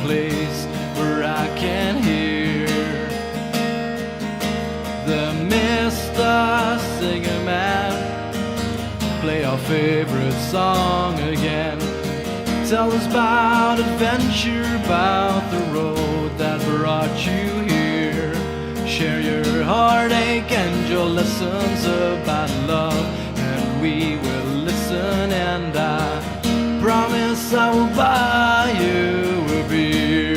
place where I can hear the Mr. Singer Man play our favorite song again. Tell us about adventure, about the road that brought you here. Share your heartache and your lessons about love, and we will listen, and I promise I will buy you a beer.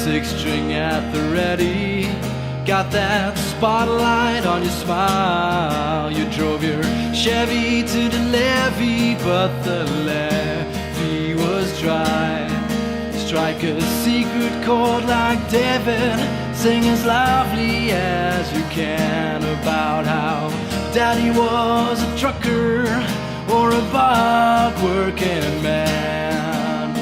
6-string at the ready, got that spotlight on your smile. You drove your Chevy to the levee, but the levee was dry. Strike a secret chord like David, sing as loudly as you can about how Daddy was a trucker or a hard-working man.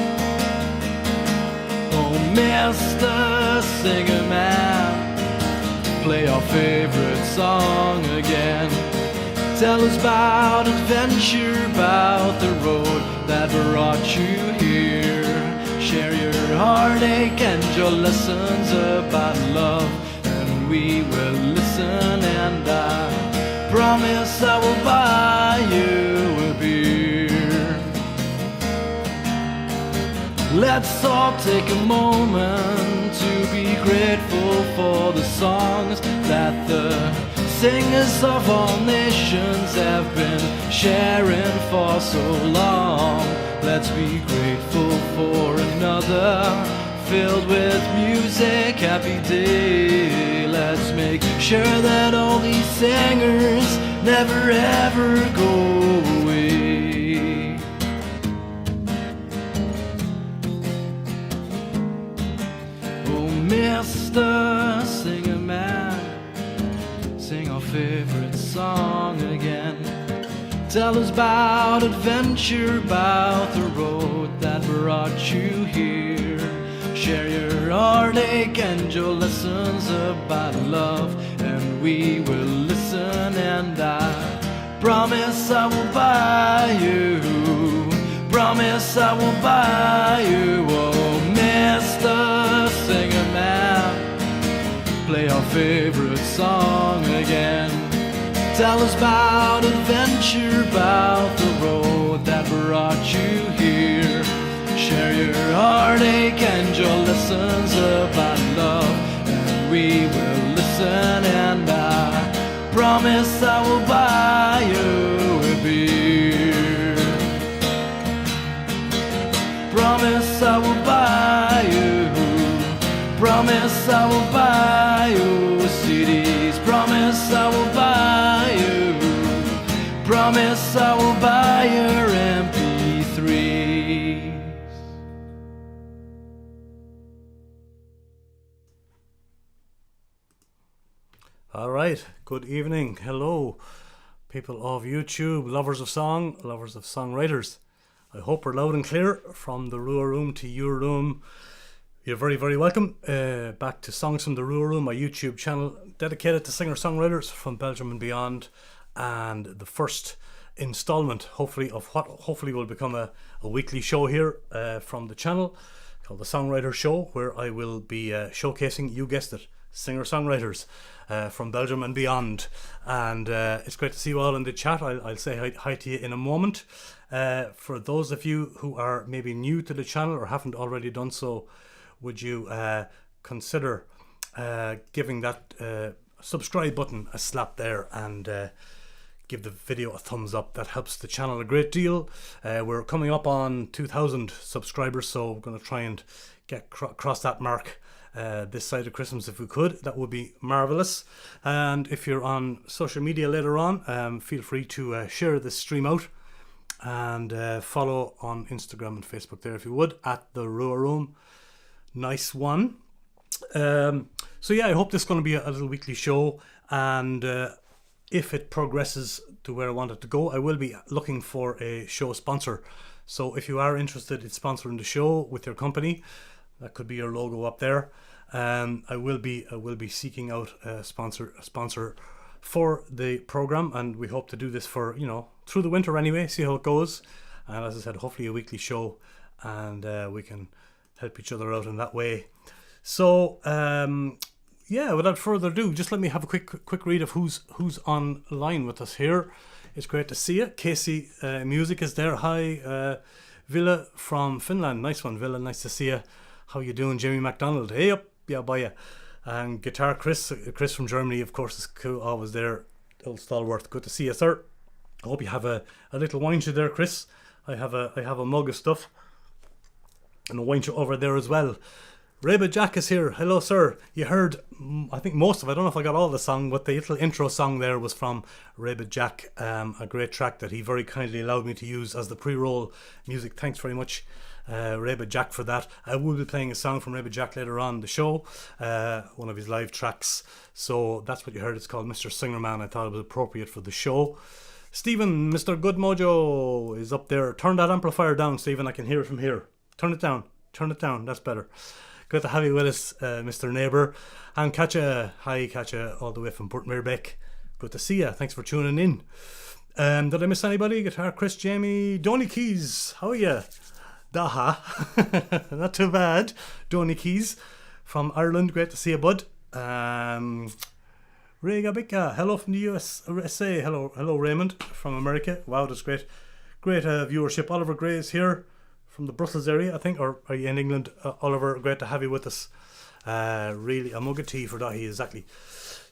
Oh, Mr. Singer Man, play our favorite song again. Tell us about adventure, about the road that brought you here. Share your heartache and your lessons about love, and we will listen, and I promise I will buy you a beer. Let's all take a moment to be grateful for the songs that the singers of all nations have been sharing for so long. Let's be grateful for another filled with music, happy day. Let's make sure that all these singers never ever go away. Oh, Mr. Singer Man, sing our favorite song again. Tell us about adventure, about the road that brought you here. Share your heartache and your lessons about love, and we will listen, and I promise I will buy you. Promise I will buy you. Oh, Mr. Singer Man, play our favorite song again. Tell us about adventure, about the road that brought you here. Share your heartache and your lessons about love, and we will listen, and I promise I will buy you a beer. Promise I will buy you. Promise I will buy you CDs. Promise I will buy you. Promise I will buy your MP3s. All right, good evening. Hello, people of YouTube, lovers of song, lovers of songwriters. I hope we're loud and clear from the Rua Room to your room. You're very, very welcome back to Songs from the Rua Room, my YouTube channel dedicated to singer-songwriters from Belgium and beyond, and the first installment, hopefully, of what hopefully will become a weekly show here from the channel called The Songwriter Show, where I will be showcasing, you guessed it, singer-songwriters from Belgium and beyond. And it's great to see you all in the chat. I'll say hi to you in a moment. For those of you who are maybe new to the channel or haven't already done so, would you consider giving that subscribe button a slap there, and give the video a thumbs up. That helps the channel a great deal. We're coming up on 2,000 subscribers, so we're going to try and get cross that mark this side of Christmas if we could. That would be marvelous. And if you're on social media later on, feel free to share this stream out, and follow on Instagram and Facebook there if you would, at the Rua Room. Nice one. So yeah, I hope this is going to be a little weekly show, and if it progresses to where I want it to go, I will be looking for a show sponsor. So if you are interested in sponsoring the show with your company, that could be your logo up there. I will be seeking out a sponsor for the program, and we hope to do this for, through the winter anyway, see how it goes. and as I said, hopefully a weekly show, and we can help each other out in that way. So yeah, without further ado, just let me have a quick read of who's online with us here. It's great to see you. Casey Music is there. Hi, Villa from Finland. Nice one, Villa. Nice to see you. How you doing, Jimmy MacDonald? Hey up, yeah, bye ya. And Guitar Chris from Germany, of course, is cool. Always there. Old stalwart. Good to see you, sir. I hope you have a little wine there, Chris. I have a mug of stuff and a wine over there as well. Reba Jack is here. Hello, sir. You heard, I think most of it. I don't know if I got all the song, but the little intro song there was from Reba Jack, a great track that he very kindly allowed me to use as the pre-roll music. Thanks very much, Reba Jack, for that. I will be playing a song from Reba Jack later on the show, one of his live tracks. So that's what you heard. It's called Mr. Singerman. I thought it was appropriate for the show. Stephen, Mr. Good Mojo is up there. Turn that amplifier down, Stephen. I can hear it from here. Turn it down. Turn it down. That's better. Good to have you with us, Mr. Neighbour. And Katja, hi Katja, all the way from Portmerebeck. Good to see you. Thanks for tuning in. Did I miss anybody? Guitar Chris, Jamie, Donny Keys. How are you? Daha. Not too bad. Donny Keys from Ireland. Great to see you, bud. Ray Gabika, hello from the USA. Hello Raymond from America. Wow, that's great. Great viewership. Oliver Gray is here from the Brussels area, I think, or are you in England? Oliver, great to have you with us. Really, a mug of tea for Dahi, exactly.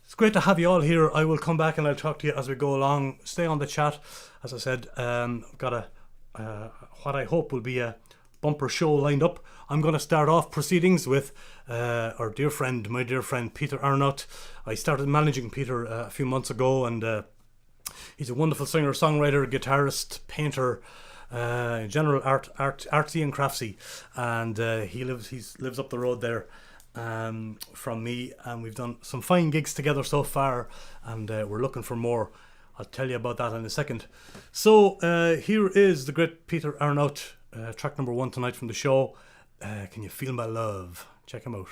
It's great to have you all here. I will come back and I'll talk to you as we go along. Stay on the chat. As I said, got what I hope will be a bumper show lined up. I'm going to start off proceedings with my dear friend Peter Arnott. I started managing Peter a few months ago, and he's a wonderful singer-songwriter, guitarist, painter, general artsy and craftsy, and he lives up the road there from me, and we've done some fine gigs together so far, and we're looking for more. I'll tell you about that in a second. So here is the great Peter Arnott, track number 1 tonight from the show. Can You Feel My Love? Check him out.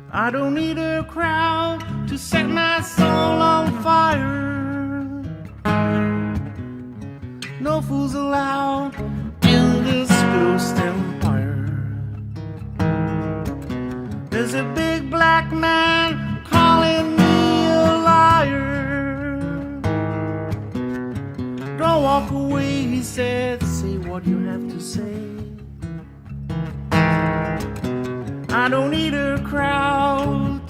I don't need a crowd to set my soul on fire. No fools allowed in this ghost empire. There's a big black man calling me a liar. Don't walk away, he said, say what you have to say. I don't need a crowd.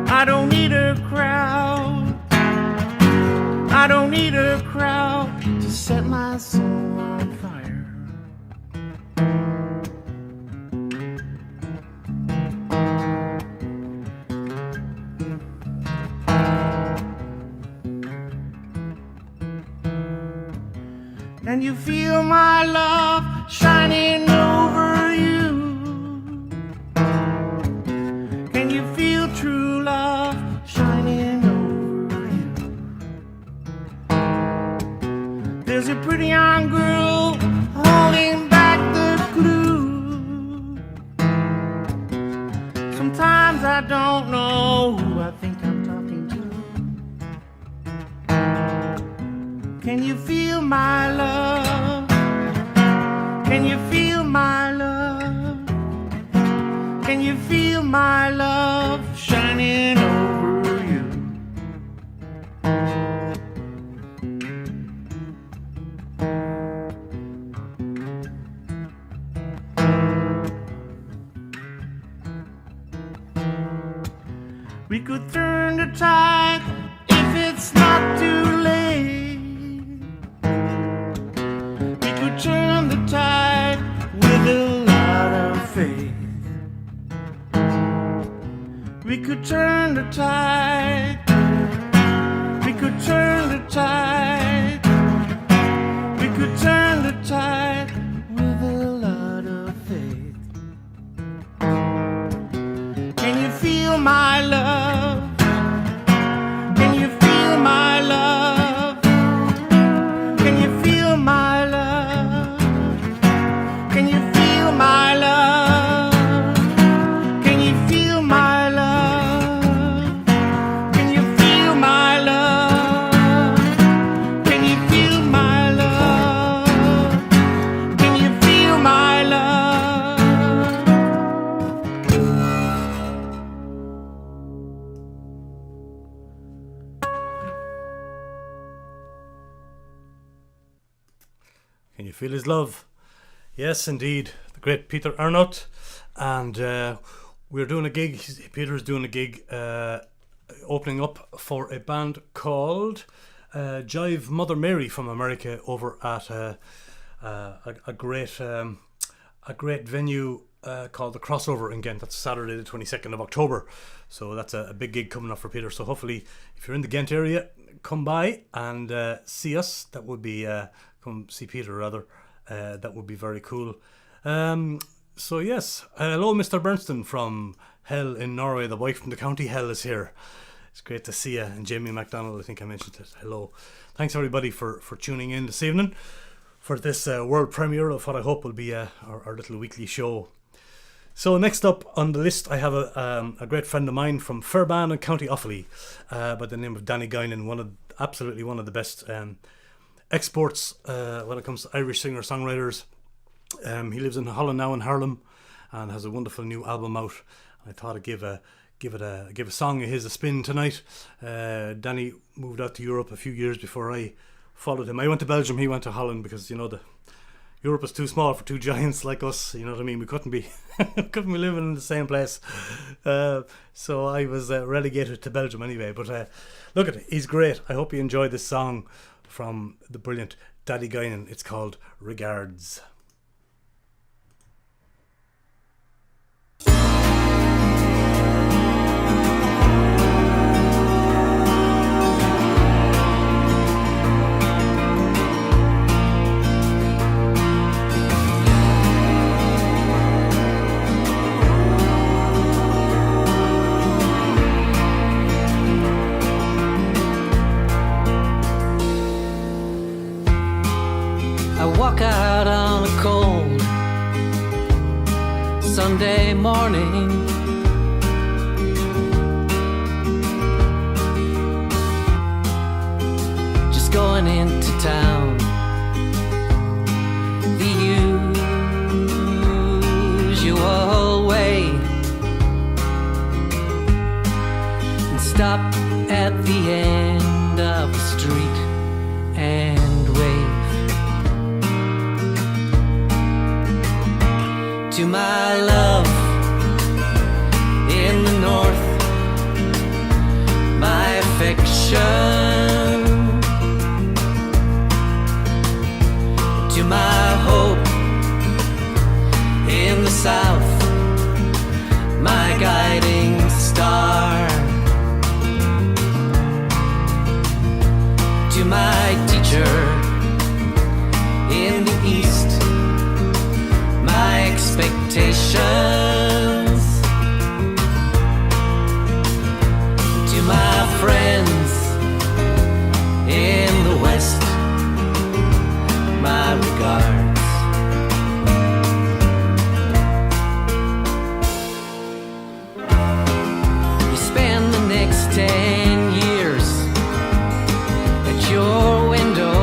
I don't need a crowd. I don't need a crowd to set my soul on fire. Can you feel my love shining over you? Can you feel true love shining over you? There's a pretty young girl holding back the glue. Sometimes I don't know who I think I'm talking to. Can you feel my love? Can you feel my love? Can you feel my love shining over you? We could turn the tide if it's not too late. We could turn the tide with a lot of faith. We could turn the tide. We could turn the tide. We could turn the tide with a lot of feel his love. Yes, indeed, the great Peter Arnott, and we're doing a gig. Peter's doing a gig, opening up for a band called Jive Mother Mary from America over at a great venue called the Crossover in Ghent. That's Saturday the 22nd of October. So that's a big gig coming up for Peter. So hopefully, if you're in the Ghent area, come by and see us. That would be come see Peter rather. That would be very cool. So yes, hello Mr. Bernstein from Hell in Norway. The wife from the county Hell is here. It's great to see you. And Jamie MacDonald, I think I mentioned it. Hello. Thanks everybody for tuning in this evening for this world premiere of what I hope will be our little weekly show. So next up on the list, I have a great friend of mine from Fairbairn and County Offaly, by the name of Danny Guinan, absolutely one of the best exports when it comes to Irish singer-songwriters. He lives in Holland now, in Haarlem, and has a wonderful new album out. I thought I'd give a song of his a spin tonight. Danny moved out to Europe a few years before I followed him. I went to Belgium, he went to Holland, because Europe is too small for two giants like us. You know what I mean? We couldn't be living in the same place. So I was relegated to Belgium anyway. But look at it, he's great. I hope you enjoyed this song from the brilliant Daddy Guinan. It's called Regards. Walk out on a cold Sunday morning, just going into town the usual way, and stop at the end of the street and wave to my love in the north, my affection to my hope in the south, my guiding star to my teacher in the east, my expectations to my friends in the west, my regards. You spend the next 10 years at your window,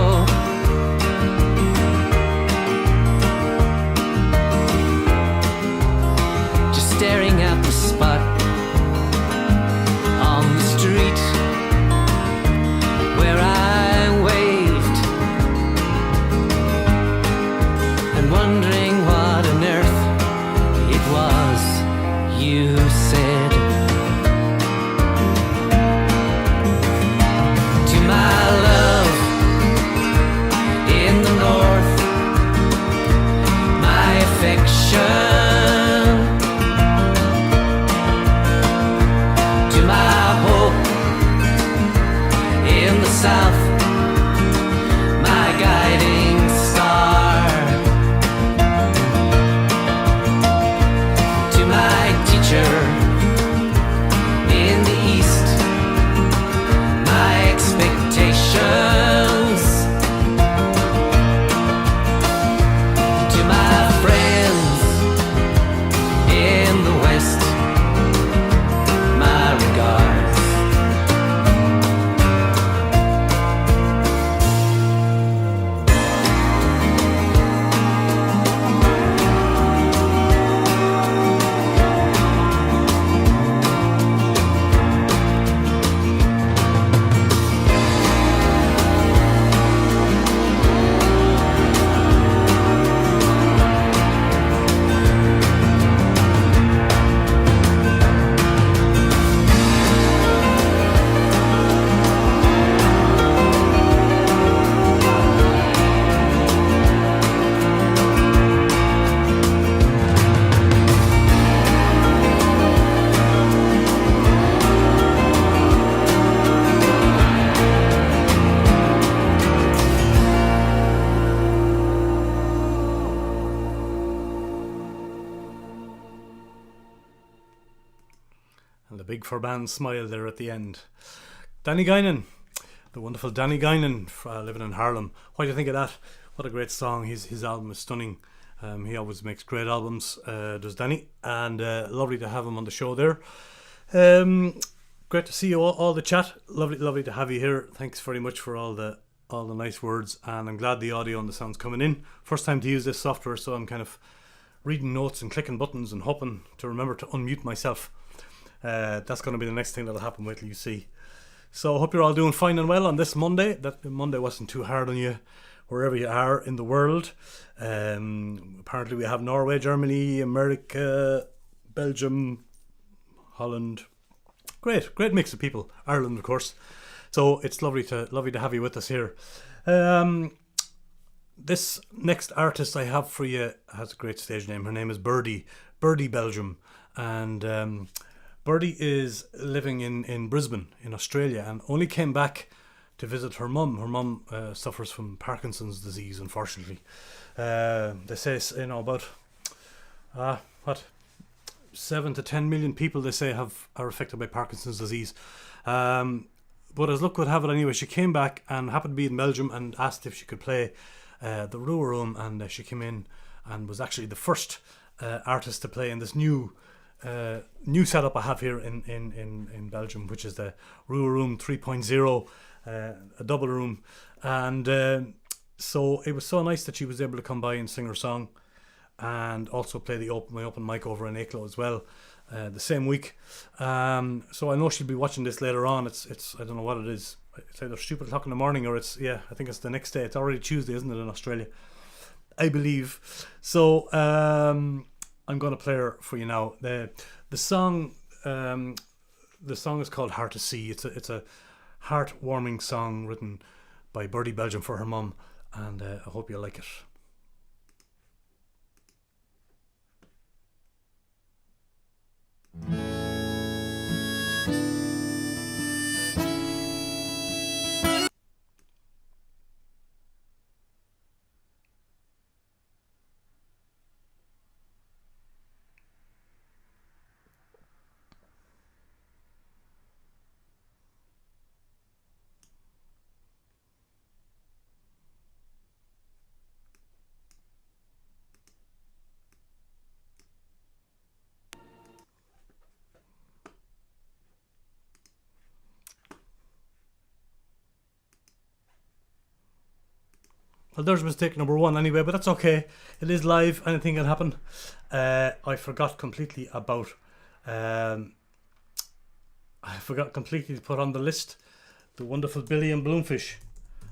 a big Furban smile there at the end. Danny Guinan, the wonderful Danny Guinan, living in Harlem. What do you think of that? What a great song. His album is stunning. He always makes great albums, does Danny, and lovely to have him on the show there. Great to see you all the chat. Lovely to have you here. Thanks very much for all the nice words, and I'm glad the audio and the sound's coming in. First time to use this software, so I'm kind of reading notes and clicking buttons and hoping to remember to unmute myself. That's going to be the next thing that'll happen. Wait till you see. So I hope you're all doing fine and well on this Monday. That Monday wasn't too hard on you wherever you are in the world. Apparently we have Norway, Germany, America, Belgium, Holland. Great mix of people. Ireland, of course. So it's lovely to have you with us here. This next artist I have for you has a great stage name. Her name is Birdie Belgium, and Birdie is living in Brisbane in Australia, and only came back to visit her mum. Her mum suffers from Parkinson's disease, unfortunately. They say, about 7 to 10 million people, they say, are affected by Parkinson's disease. But as luck would have it anyway, she came back and happened to be in Belgium and asked if she could play the Rua Room, and she came in and was actually the first artist to play in this new setup I have here in Belgium, which is the Rua Room 3.0, a double room. And so it was so nice that she was able to come by and sing her song, and also play my open mic over in Aiklo as well the same week. So I know she'll be watching this later on. It's I don't know what it is. It's either stupid o'clock in the morning, or I think it's the next day. It's already Tuesday, isn't it, in Australia, I believe. So I'm going to play her for you now. The song is called Hard to See. It's a heartwarming song written by Birdie Belgium for her mum, and I hope you like it. Well, there's mistake number one anyway, but that's okay. It is live. Anything can happen. I forgot completely about... I forgot completely to put on the list the wonderful Billy and Bloomfish.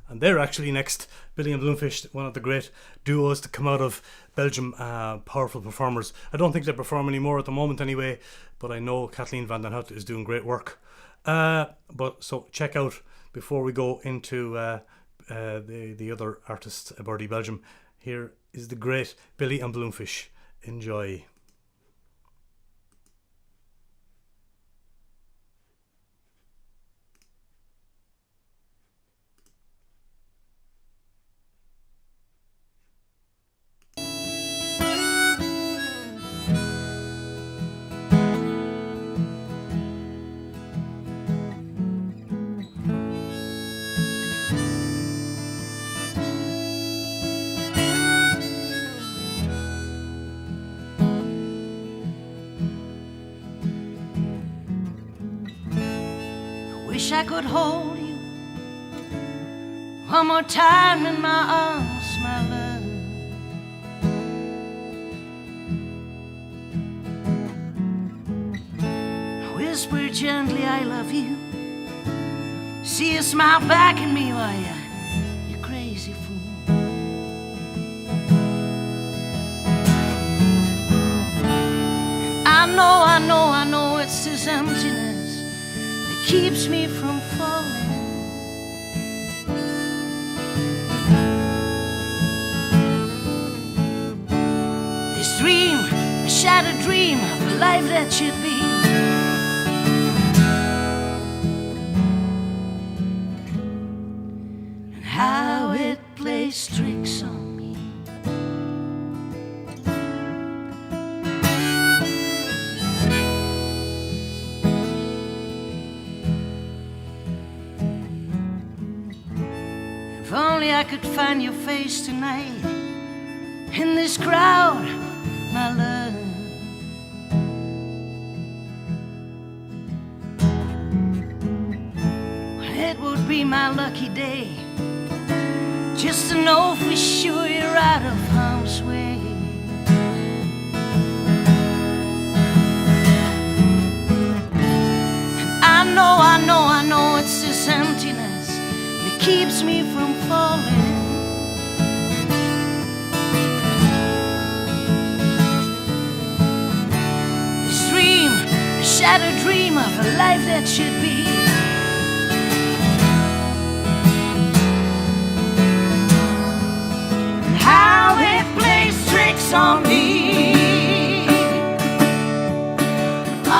And they're actually next. Billy and Bloomfish, one of the great duos to come out of Belgium. Powerful performers. I don't think they perform anymore at the moment anyway, but I know Kathleen van den Hout is doing great work. So check out, before we go into... the other artist, Birdie Belgium, here is the great Billy and Bloomfish. Enjoy. Wish I could hold you one more time in my arms, my love. Whisper gently, I love you. See you smile back at me while you crazy fool. I know it's this emptiness that keeps me from falling. This dream, a shattered dream of a life that should be. And how it plays tricks on me. I could find your face tonight in this crowd, my love. It would be my lucky day just to know for sure you're out of harm's way. And I know it's this emptiness that keeps me from falling. This dream, a shattered dream of a life that should be. How it plays tricks on me. Oh,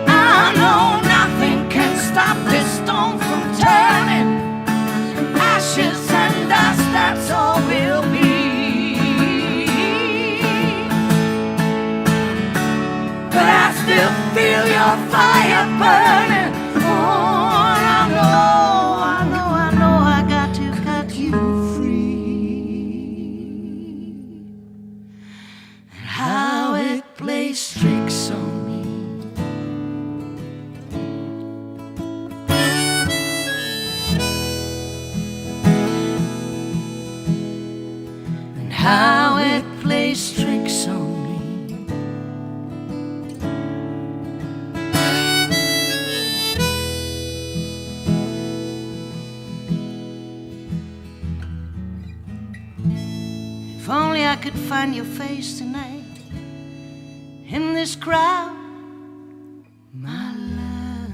I know nothing can stop this stone from turning. Ashes and dust, that's all we'll be. But I still feel your fire burning. I know I got to cut you free. And how it plays tricks on me. And how it plays tricks on me. If only I could find your face tonight in this crowd, my love.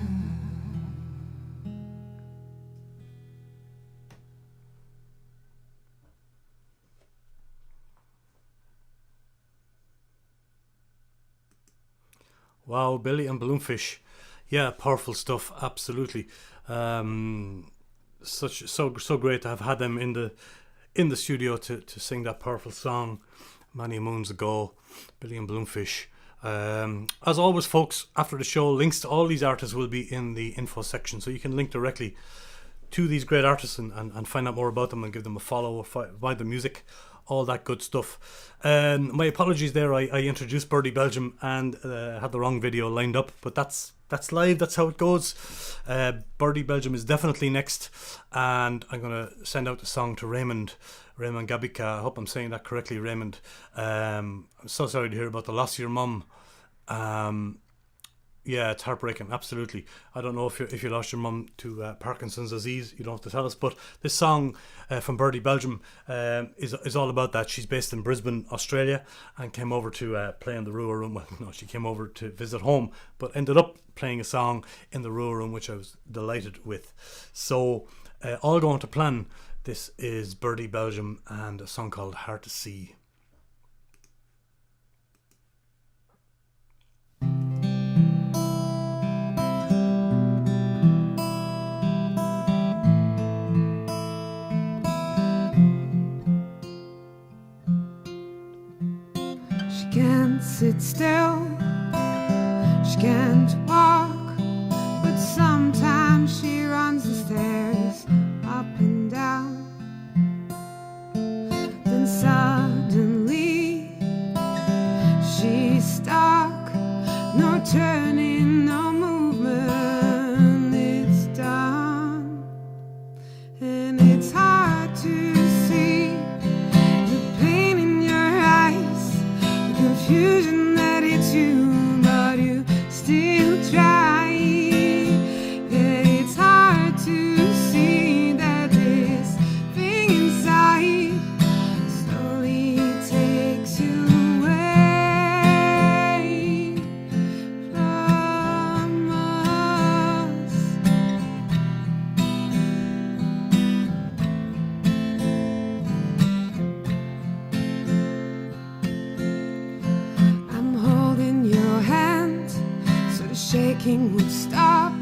Wow, Billy and Balloonfish. Yeah, powerful stuff, absolutely. So great to have had them in the studio to sing that powerful song many moons ago. Billy and Balloonfish. As always, folks, after the show, links to all these artists will be in the info section, so you can link directly to these great artists and find out more about them and give them a follow or buy the music, all that good stuff. My apologies there, I introduced Birdie Belgium and had the wrong video lined up, but that's live, that's how it goes. Birdie Belgium is definitely next, and I'm going to send out the song to Raymond Gabica. I hope I'm saying that correctly, Raymond. I'm so sorry to hear about the loss of your mum. Yeah, it's heartbreaking, absolutely. I don't know if you lost your mum to Parkinson's disease, you don't have to tell us, but this song from Birdie Belgium is all about that. She's based in Brisbane, Australia, and came over to play in the Rua Room. Well, no, she came over to visit home, but ended up playing a song in the Rua Room, which I was delighted with. So, all going to plan. This is Birdie Belgium and a song called Hard to See. Can't sit still, she can't walk, but sometimes she runs the stairs up and down. Then suddenly she's stuck, no turning, no movement, it's done. And it's hard to see the pain in your eyes, confusion that it's you, but you still try. Yeah, it's hard to see that this thing inside slowly takes you away from us. I'm holding your hand so the shaking would stop.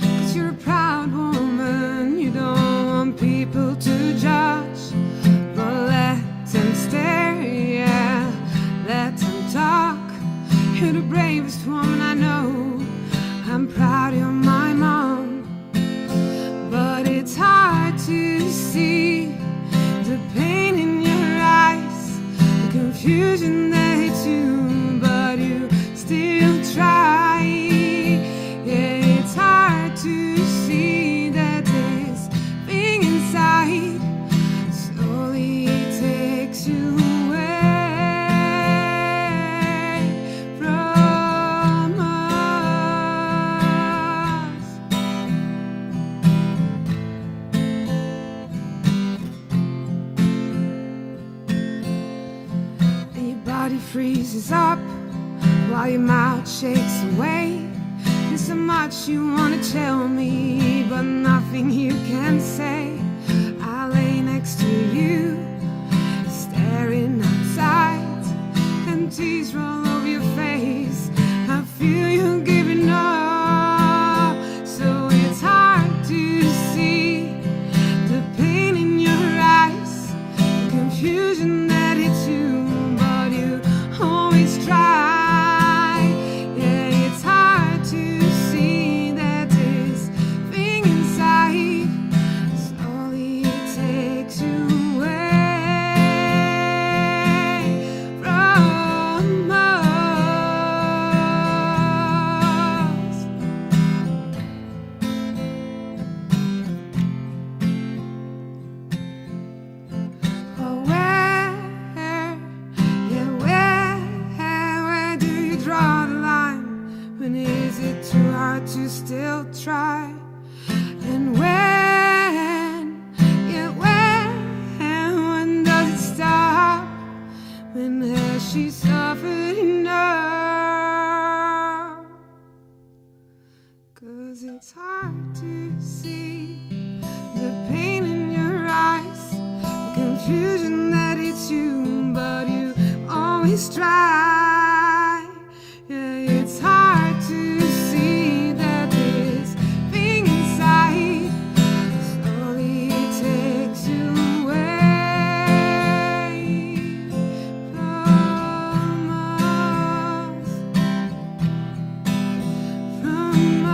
'Cause you're a proud woman, you don't want people to judge, but let them stare, yeah, let them talk. You're the bravest woman I know. I'm proud you're my confusion that hits you, but you still try. Yeah, it's hard to see that this thing inside slowly takes you away from us. And your body freezes up while your mouth shakes away. There's so much you wanna tell me, but nothing you can say. I lay next to you, staring outside, and tears roll over your face. I feel you giving up, so it's hard to see the pain in your eyes, the confusion that hits you, but you always try. Yeah, it's hard to see that this thing inside slowly takes you away from us. Oh, where do you draw the line? When is it too hard to still try? And when does it stop? When has she suffered enough? 'Cause it's hard to see the pain in your eyes, the confusion that hits you, but you always try. Yeah, it's hard to see that this thing inside slowly takes you away from us, from us.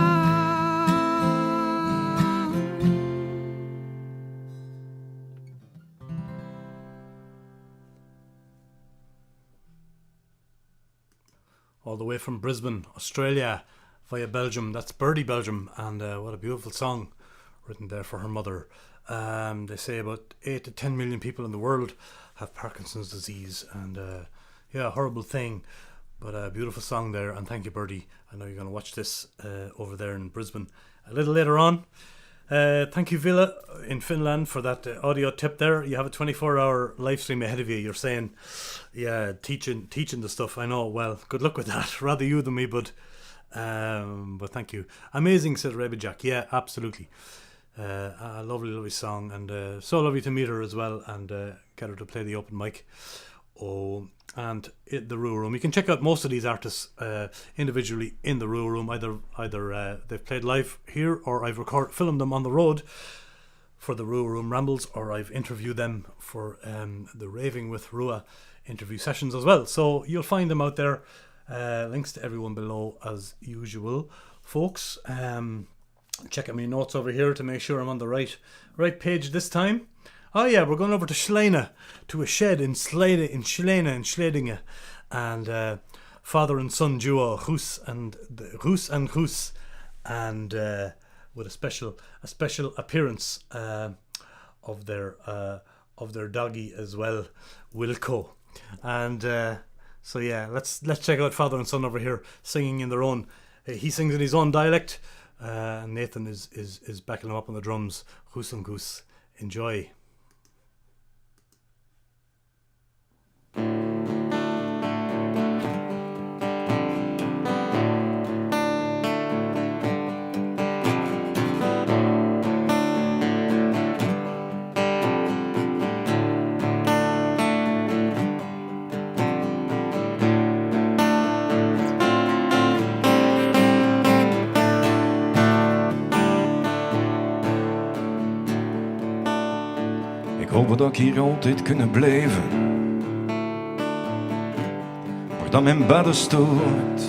All the way from Brisbane, Australia, via Belgium. That's Birdie, Belgium, and what a beautiful song written there for her mother. They say about 8 to 10 million people in the world have Parkinson's disease, and yeah, a horrible thing, but a beautiful song there. And thank you, Birdie. I know you're going to watch this over there in Brisbane a little later on. Thank you, Villa in Finland, for that audio tip there. You have a 24-hour live stream ahead of you. You're saying, yeah, teaching the stuff. I know. Well, good luck with that. Rather you than me, but thank you. Amazing, said Rebbe Jack. Yeah, absolutely. A lovely song, and so lovely to meet her as well, and get her to play the open mic. Oh, and the Rua Room. You can check out most of these artists individually in the Rua Room. Either they've played live here, or I've filmed them on the road for the Rua Room Rambles, or I've interviewed them for the Raving with Rua interview sessions as well. So you'll find them out there. Links to everyone below as usual, folks. Checking my notes over here to make sure I'm on the right page this time. Oh yeah, we're going over to Schleine, to a shed in Schledinge, and father and son duo Goes and Goes, and with a special appearance of their doggy as well, Wilco, and so yeah, let's check out father and son over here singing in their own. He sings in his own dialect, and Nathan is backing him up on the drums. Goes and Goes, enjoy. Ik hoop dat ik hier altijd kunnen blijven, maar dat mijn bedden stoot.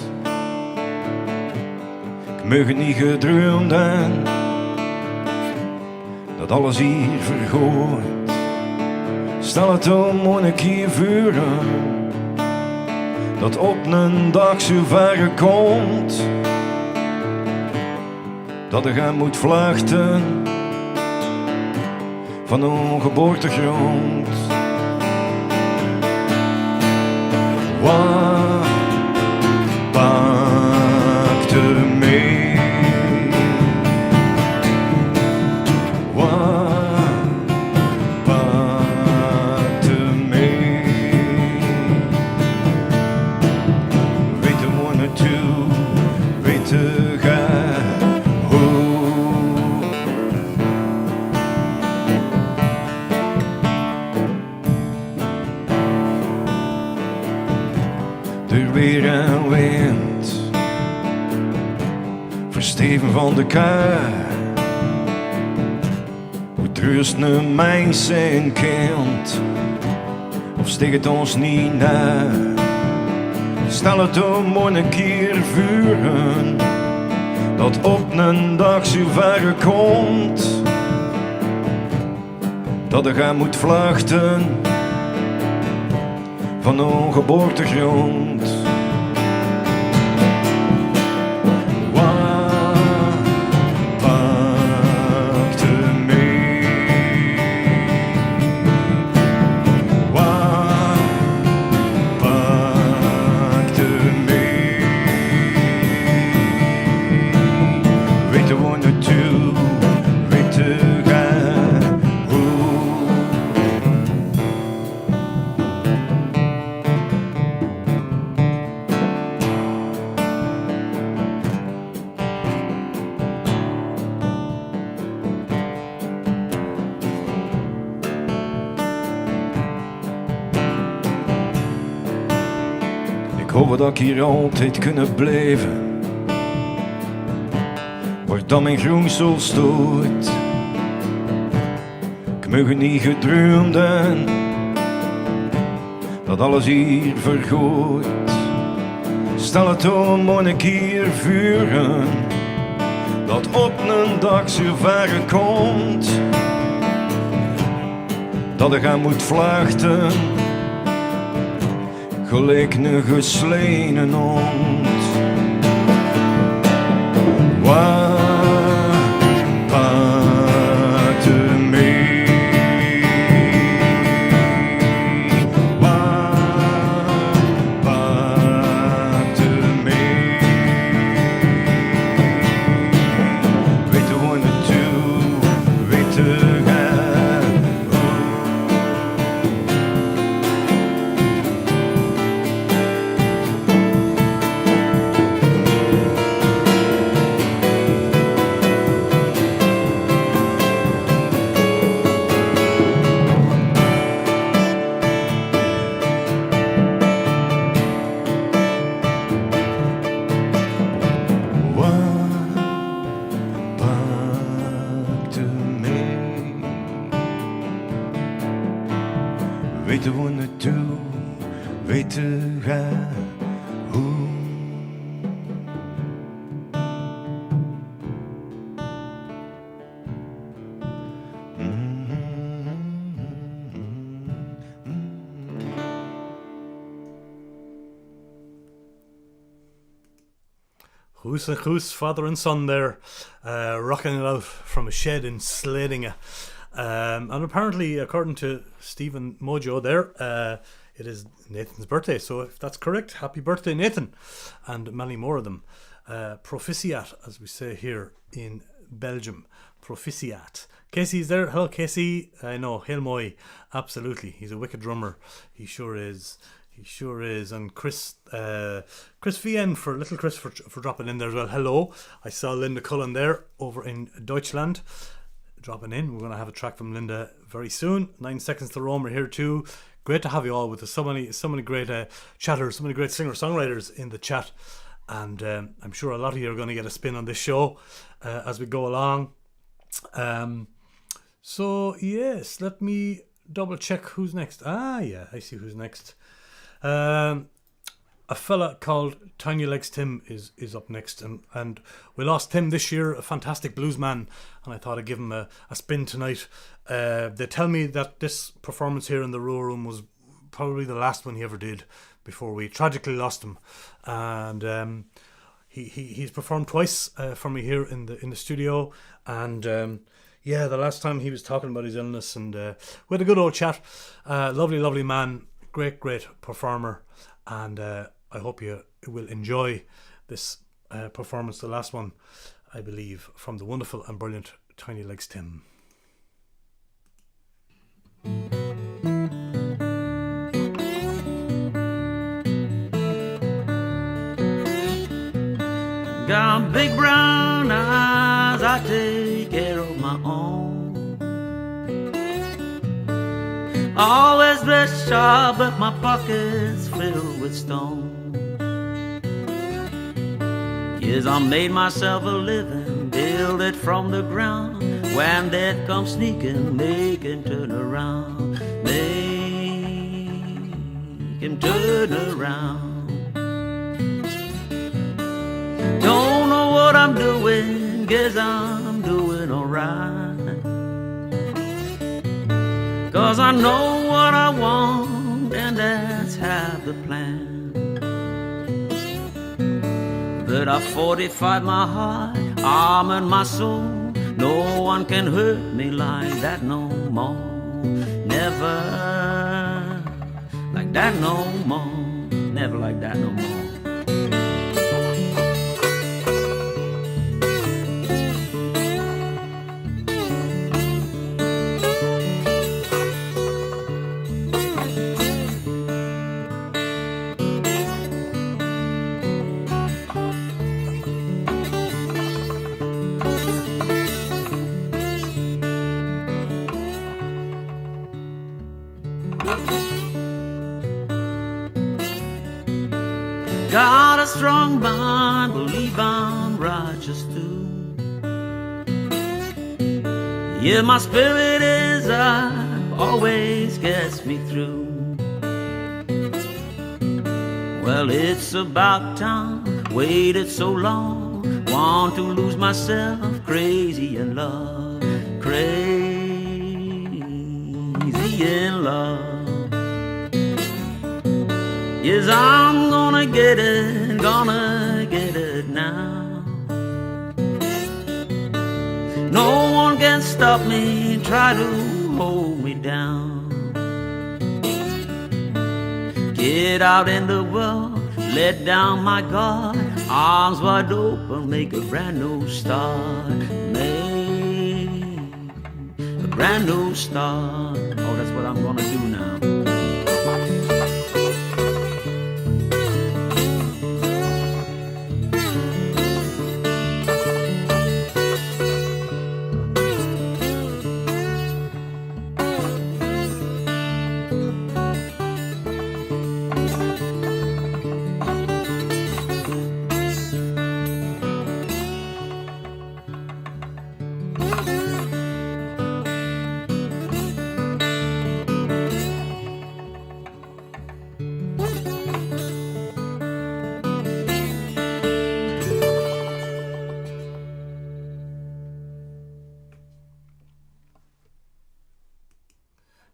Ik mag niet gedroomd en dat alles hier vergooit. Stel het om een keer vuren, dat op een dag zo ver komt, dat je gaan moet vluchten van een geboortegrond. Wat pakte mee? Wat pakte mee? Weet je waar naartoe? Weet je gaan hoe? Er weer een wind, versteven van de kaart. Hoe troost een mens zijn kind, of steeg het ons niet na? Stel het om een keer vuren, dat op een dag zo ver komt, dat je gaan moet vluchten van een geboortegrond. Wat pakte mee? Wat pakte mee? Weet je waar naartoe? Weet je gaan hoe? Ik hoop dat ik hier altijd kunnen blijven, waar dan mijn groensel stoot. Ik mag niet gedroomden, dat alles hier vergooit. Stel het om een keer vuren, dat op een dag zo ver komt, dat je gaan moet vluchten, gelijk een geslenen hond. Wat pakte mee? Wat pakte mee? Weet je waar naartoe? Weet je gaan hoe? Pakte mee? Weet je waar naartoe? Weet je gaan hoe? Goose and Goose, father and son there, rocking it out from a shed in Sledinge. And apparently, according to Stephen Mojo there, it is Nathan's birthday. So if that's correct, happy birthday, Nathan. And many more of them. Proficiat, as we say here in Belgium. Proficiat. Casey's there. Hello, Casey. I know, hail moi. Absolutely. He's a wicked drummer. He sure is. He sure is. And Chris VN for little Chris for dropping in there as well. Hello. I saw Linda Cullen there over in Deutschland dropping in. We're going to have a track from Linda very soon. 9 seconds to roam. We're here too. Great to have you all with us. So many great chatters, so many great singer-songwriters in the chat. And I'm sure a lot of you are going to get a spin on this show as we go along. So yes, let me double check who's next. Yeah, I see who's next. A fella called Tiny Legs Tim is up next, and we lost Tim this year, a fantastic blues man, and I thought I'd give him a spin tonight. They tell me that this performance here in the Rua Room was probably the last one he ever did before we tragically lost him. And he's performed twice for me here in the studio, and yeah, the last time he was talking about his illness, and we had a good old chat. Lovely man, great performer, and I hope you will enjoy this performance, the last one, I believe, from the wonderful and brilliant Tiny Legs Tim. Got big brown eyes, I take care of my own. Always dressed sharp, but my pockets filled with stone. Yes, I made myself a living, build it from the ground. When death comes sneaking, make him turn around. Make him turn around. Don't know what I'm doing, guess I'm doing alright. 'Cause I know what I want, and that's half the plan. But I fortified my heart, armored my soul. No one can hurt me like that no more. Never like that no more. Never like that no more. Got a strong mind, believe I'm righteous too. Yeah, my spirit is up, always gets me through. Well, it's about time, waited so long. Want to lose myself, crazy in love. Crazy in love. Yes, I'm gonna get it now. No one can stop me, try to hold me down. Get out in the world, let down my guard. Arms wide open, make a brand new start. Make a brand new start. Oh, that's what I'm gonna do now.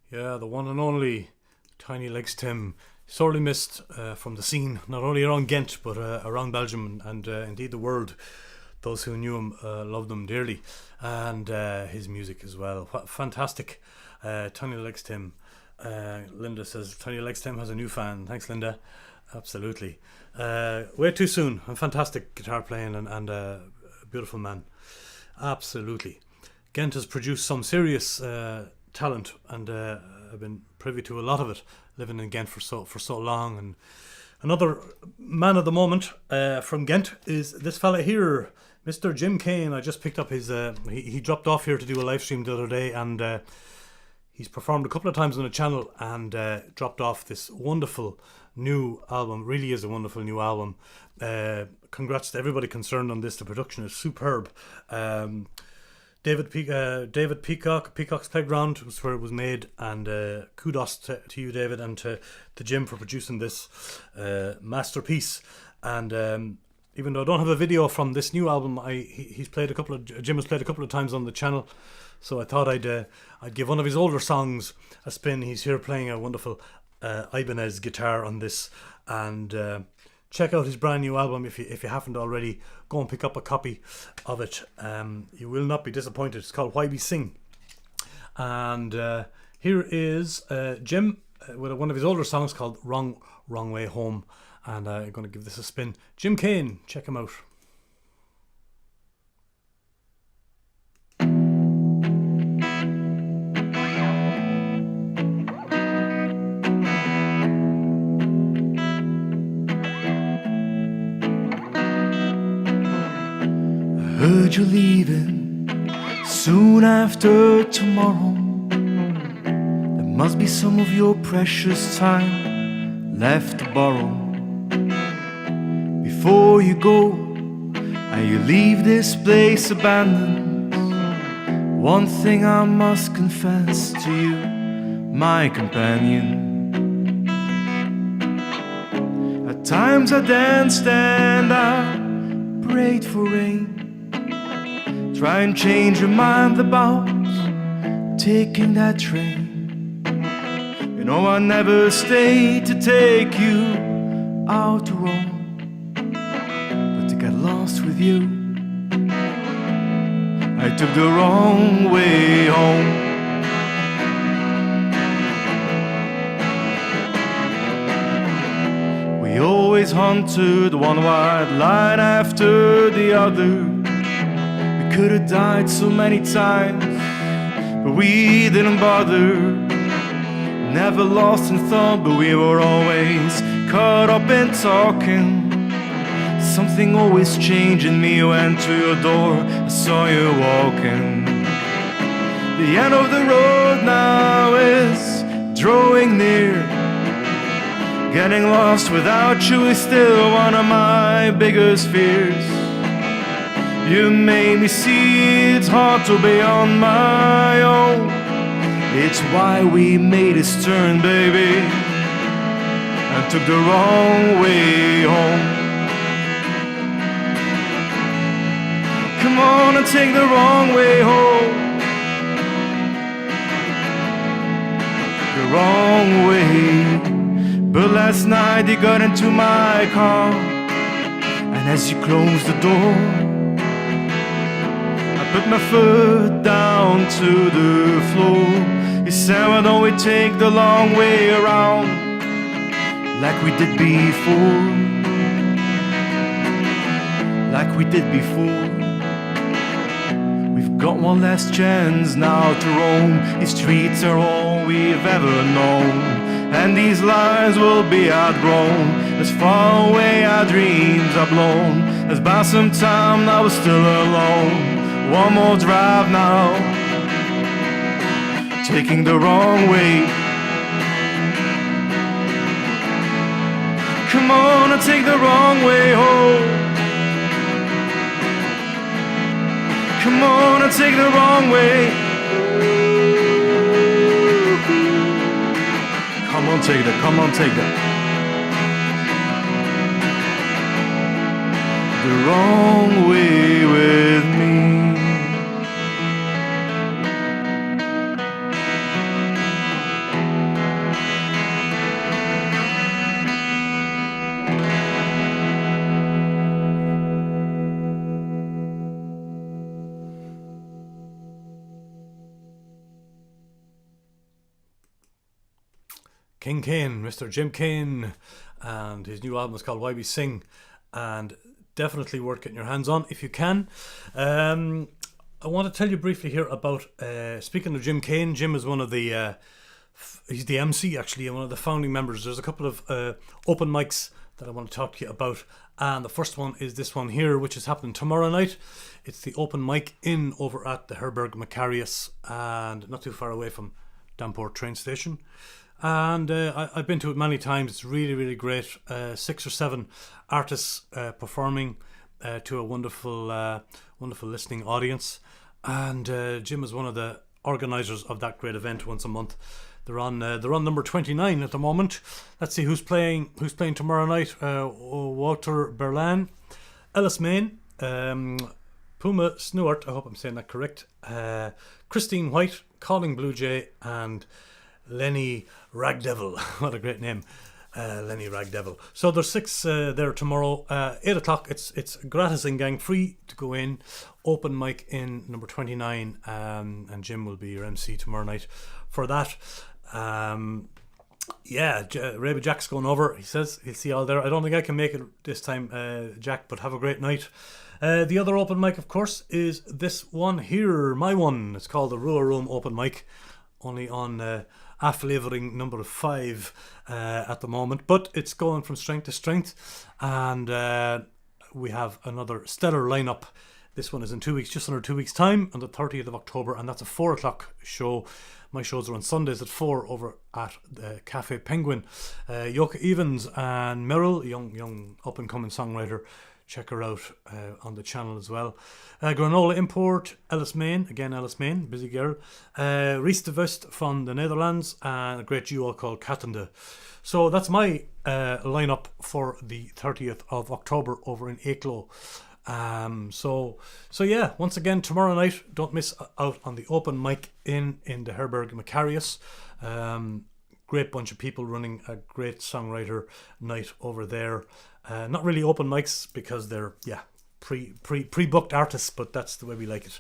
Yeah, the one and only Tiny Legs Tim. Sorely missed from the scene, not only around Ghent, but around Belgium and indeed the world. Those who knew him loved him dearly, and his music as well. Fantastic. Tiny Legs Tim. Linda says Tiny Legs Tim has a new fan. Thanks, Linda. Absolutely. Way too soon. A fantastic guitar playing and a beautiful man. Absolutely. Ghent has produced some serious talent, and I've been privy to a lot of it, living in Ghent for so long. And another man at the moment from Ghent is this fella here, Mr. Jim Kane. I just picked up his he dropped off here to do a live stream the other day, and he's performed a couple of times on the channel, and dropped off this wonderful new album. Really is a wonderful new album. Congrats to everybody concerned on this. The production is superb. David Peacock's Playground was where it was made, and kudos to you, David, and to Jim for producing this masterpiece. And even though I don't have a video from this new album, Jim has played a couple of times on the channel, so I thought I'd give one of his older songs a spin. He's here playing a wonderful Ibanez guitar on this, and check out his brand new album if you haven't already. Go and pick up a copy of it. You will not be disappointed. It's called Why We Sing. And here is Jim with one of his older songs called Wrong Way Home, and I'm going to give this a spin. Jim Kane, check him out. Heard you're leaving soon after tomorrow. There must be some of your precious time left to borrow before you go and you leave this place abandoned. One thing I must confess to you, my companion. At times I danced and I prayed for rain. Try and change your mind about taking that train. You know I never stayed to take you out to roam, but to get lost with you, I took the wrong way home. We always hunted one white line after the other. Could have died so many times, but we didn't bother. Never lost in thought, but we were always caught up in talking. Something always changed in me. Went to your door, I saw you walking. The end of the road now is drawing near. Getting lost without you is still one of my biggest fears. You made me see it's hard to be on my own. It's why we made this turn, baby, and took the wrong way home. Come on and take the wrong way home. The wrong way. But last night you got into my car, and as you closed the door, put my foot down to the floor. You said, why don't we take the long way around, like we did before, like we did before. We've got one last chance now to roam. These streets are all we've ever known, and these lives will be outgrown. As far away our dreams are blown, as by some time now we're still alone. One more drive now, taking the wrong way. Come on and take the wrong way home. Come on and take the wrong way. Come on, take that, come on, take that. The wrong way with me. King Kane, Mr. Jim Kane, and his new album is called Why We Sing, and definitely worth getting your hands on if you can. I want to tell you briefly here about, speaking of Jim Kane, Jim is one of the, he's the MC actually, and one of the founding members. There's a couple of open mics that I want to talk to you about, and the first one is this one here, which is happening tomorrow night. It's the open mic in over at the Herberg Macarius, and not too far away from Damport train station. And I've been to it many times. It's really, really great. 6 or 7 artists performing to a wonderful listening audience. And Jim is one of the organisers of that great event once a month. They're on number 29 at the moment. Let's see who's playing tomorrow night. Walter Berlan, Ellis Main, Puma Snewart, I hope I'm saying that correct, Christine White, Calling Blue Jay, and Lenny Ragdevil. What a great name. Lenny Ragdevil. So there's 6 there tomorrow, 8 o'clock. It's gratis and gang free to go in. Open mic in number 29, and Jim will be your MC tomorrow night for that. Raby Jack's going over. He says he'll see you all there. I don't think I can make it this time, Jack, but have a great night. The other open mic, of course, is this one here, my one. It's called the Rua Room Open Mic, only on aflevering number 5 at the moment, but it's going from strength to strength, and we have another stellar lineup. This one is in 2 weeks, just under 2 weeks time, on the 30th of October, and that's a 4 o'clock show. My shows are on Sundays at 4 over at the Cafe Penguin. Yoka Evans and Meryl, young up and coming songwriter, check her out on the channel as well. Granola Import, Alice Main, busy girl. Ries de Vust from the Netherlands, and a great duo called Katende. So that's my lineup for the 30th of October over in Eeklo. So yeah, once again, tomorrow night, don't miss out on the open mic in the Herberg Macarius. Great bunch of people running a great songwriter night over there. Not really open mics because they're pre-booked artists, but that's the way we like it.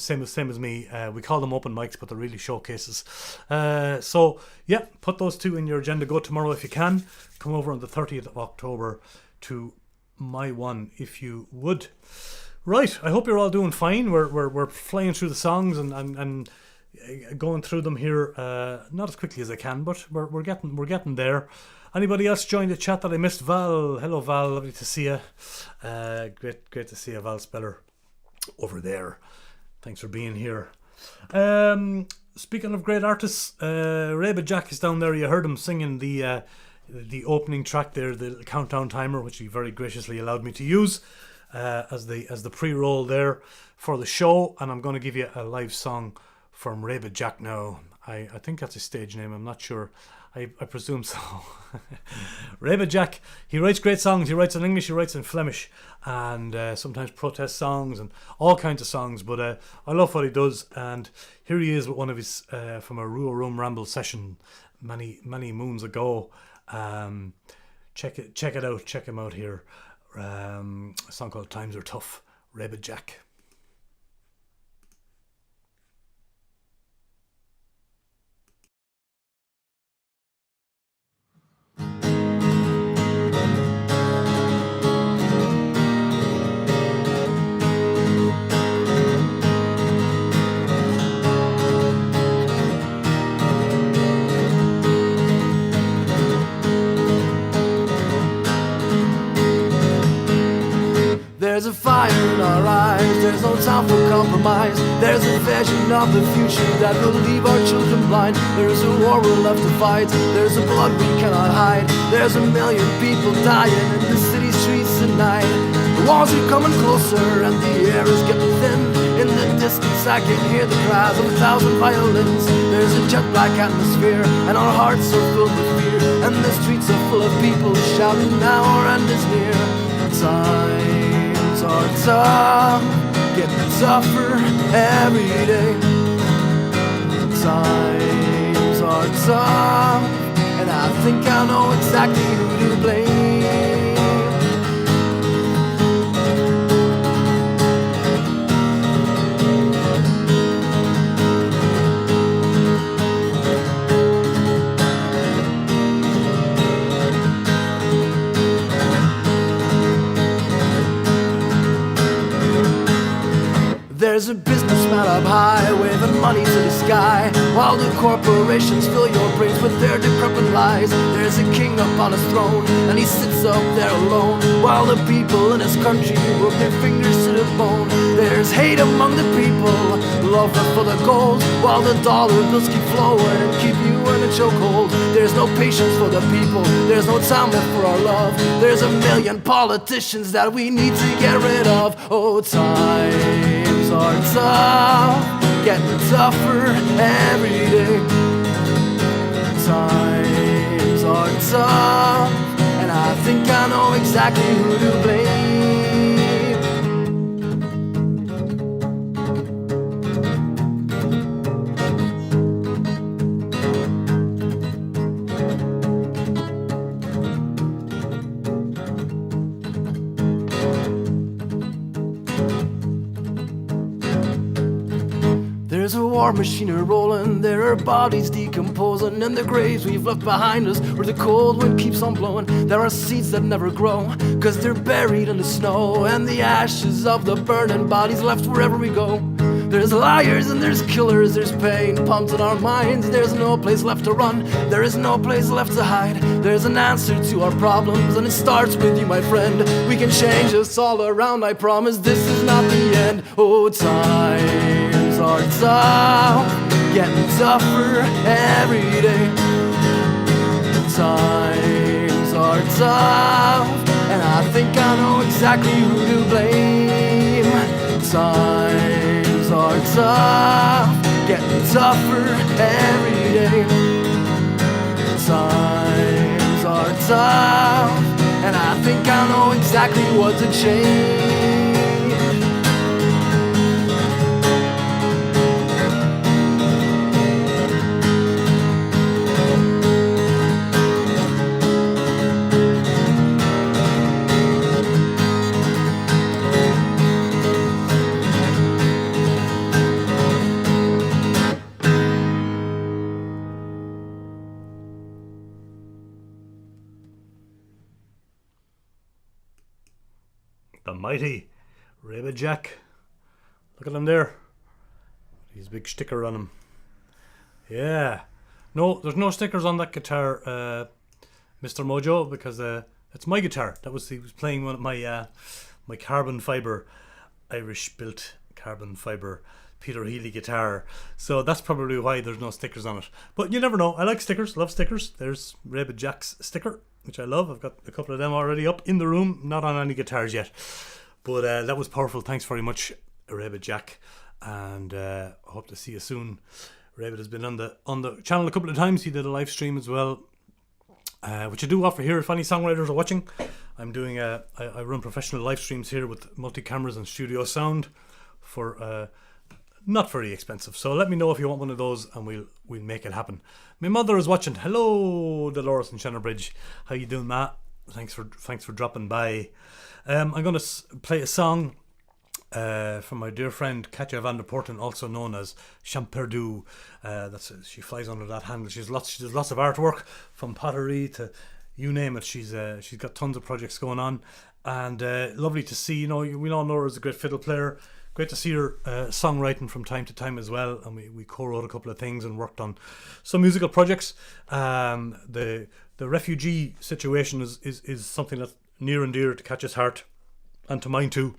Same as me. We call them open mics, but they're really showcases. So yeah, put those 2 in your agenda. Go tomorrow if you can. Come over on the 30th of October to my one if you would. Right, I hope you're all doing fine. We're flying through the songs and going through them here, not as quickly as I can, but we're getting there. Anybody else join the chat that I missed? Val, hello Val, lovely to see you. Great to see you, Val Speller, over there. Thanks for being here. Speaking of great artists, Raby Jack is down there. You heard him singing the opening track there, the countdown timer, which he very graciously allowed me to use as the pre-roll there for the show. And I'm going to give you a live song from Raby Jack now. I think that's his stage name, I'm not sure. I presume so. Raby Jack, he writes great songs. He writes in English, he writes in Flemish, and sometimes protest songs and all kinds of songs. But I love what he does. And here he is with one of his from a Rua Room Ramble session many moons ago. Check it out. Check him out here. A song called "Times Are Tough." Raby Jack. There's a fire in our eyes, there's no time for compromise. There's a vision of the future that will leave our children blind. There's a war we're left to fight, there's a blood we cannot hide. There's a million people dying in the city streets tonight. The walls are coming closer and the air is getting thin. In the distance I can hear the cries of 1,000 violins. There's a jet black atmosphere and our hearts are filled with fear. And the streets are full of people shouting now our end is near. Times are tough, getting tougher every day. Times are tough, and I think I know exactly who to blame. There's a businessman up high, waving money to the sky, while the corporations fill your brains with their decrepit lies. There's a king up on his throne, and he sits up there alone, while the people in his country work their fingers to the bone. There's hate among the people, love for the gold, while the dollar bills keep flowing and keep you in a chokehold. There's no patience for the people, there's no time left for our love. There's a million politicians that we need to get rid of. Oh, times are tough, getting tougher every day. Times are tough, and I think I know exactly who to blame. war machine are rolling. There are bodies decomposing in the graves we've left behind us, where the cold wind keeps on blowing. There are seeds that never grow, cause they're buried in the snow, and the ashes of the burning bodies left wherever we go. There's liars and there's killers, there's pain pumped in our minds. There's no place left to run, there is no place left to hide. There's an answer to our problems, and it starts with you, my friend. We can change us all around, I promise this is not the end. Oh, times are tough, getting tougher every day. Times are tough, and I think I know exactly who to blame. Times are tough, getting tougher every day. Times are tough, and I think I know exactly what to change. The mighty Rabbit Jack. Look at him there. He's a big sticker on him. Yeah. No, there's no stickers on that guitar, Mr. Mojo, because it's my guitar. He was playing one of my my carbon fiber, Irish built carbon fiber Peter Healy guitar. So that's probably why there's no stickers on it. But you never know. I like stickers, love stickers. There's Rabbit Jack's sticker, which I love. I've got a couple of them already up in the room, not on any guitars yet. But that was powerful. Thanks very much, Rabbit Jack. And I hope to see you soon. Rabbit has been on the channel a couple of times. He did a live stream as well, which I do offer here if any songwriters are watching. I'm doing I run professional live streams here with multi-cameras and studio sound for not very expensive. So let me know if you want one of those, and we'll make it happen. My mother is watching. Hello, Dolores in Shannon-Bridge. How you doing, Matt? Thanks for dropping by. I'm going to play a song from my dear friend Katja van der Porten, also known as Champerdu. She flies under that handle. She does lots of artwork, from pottery to you name it. She's got tons of projects going on, and lovely to see. You know, we all know her as a great fiddle player. Great to see her songwriting from time to time as well, and we co-wrote a couple of things and worked on some musical projects. The refugee situation is something that's near and dear to Katja's heart, and to mine too.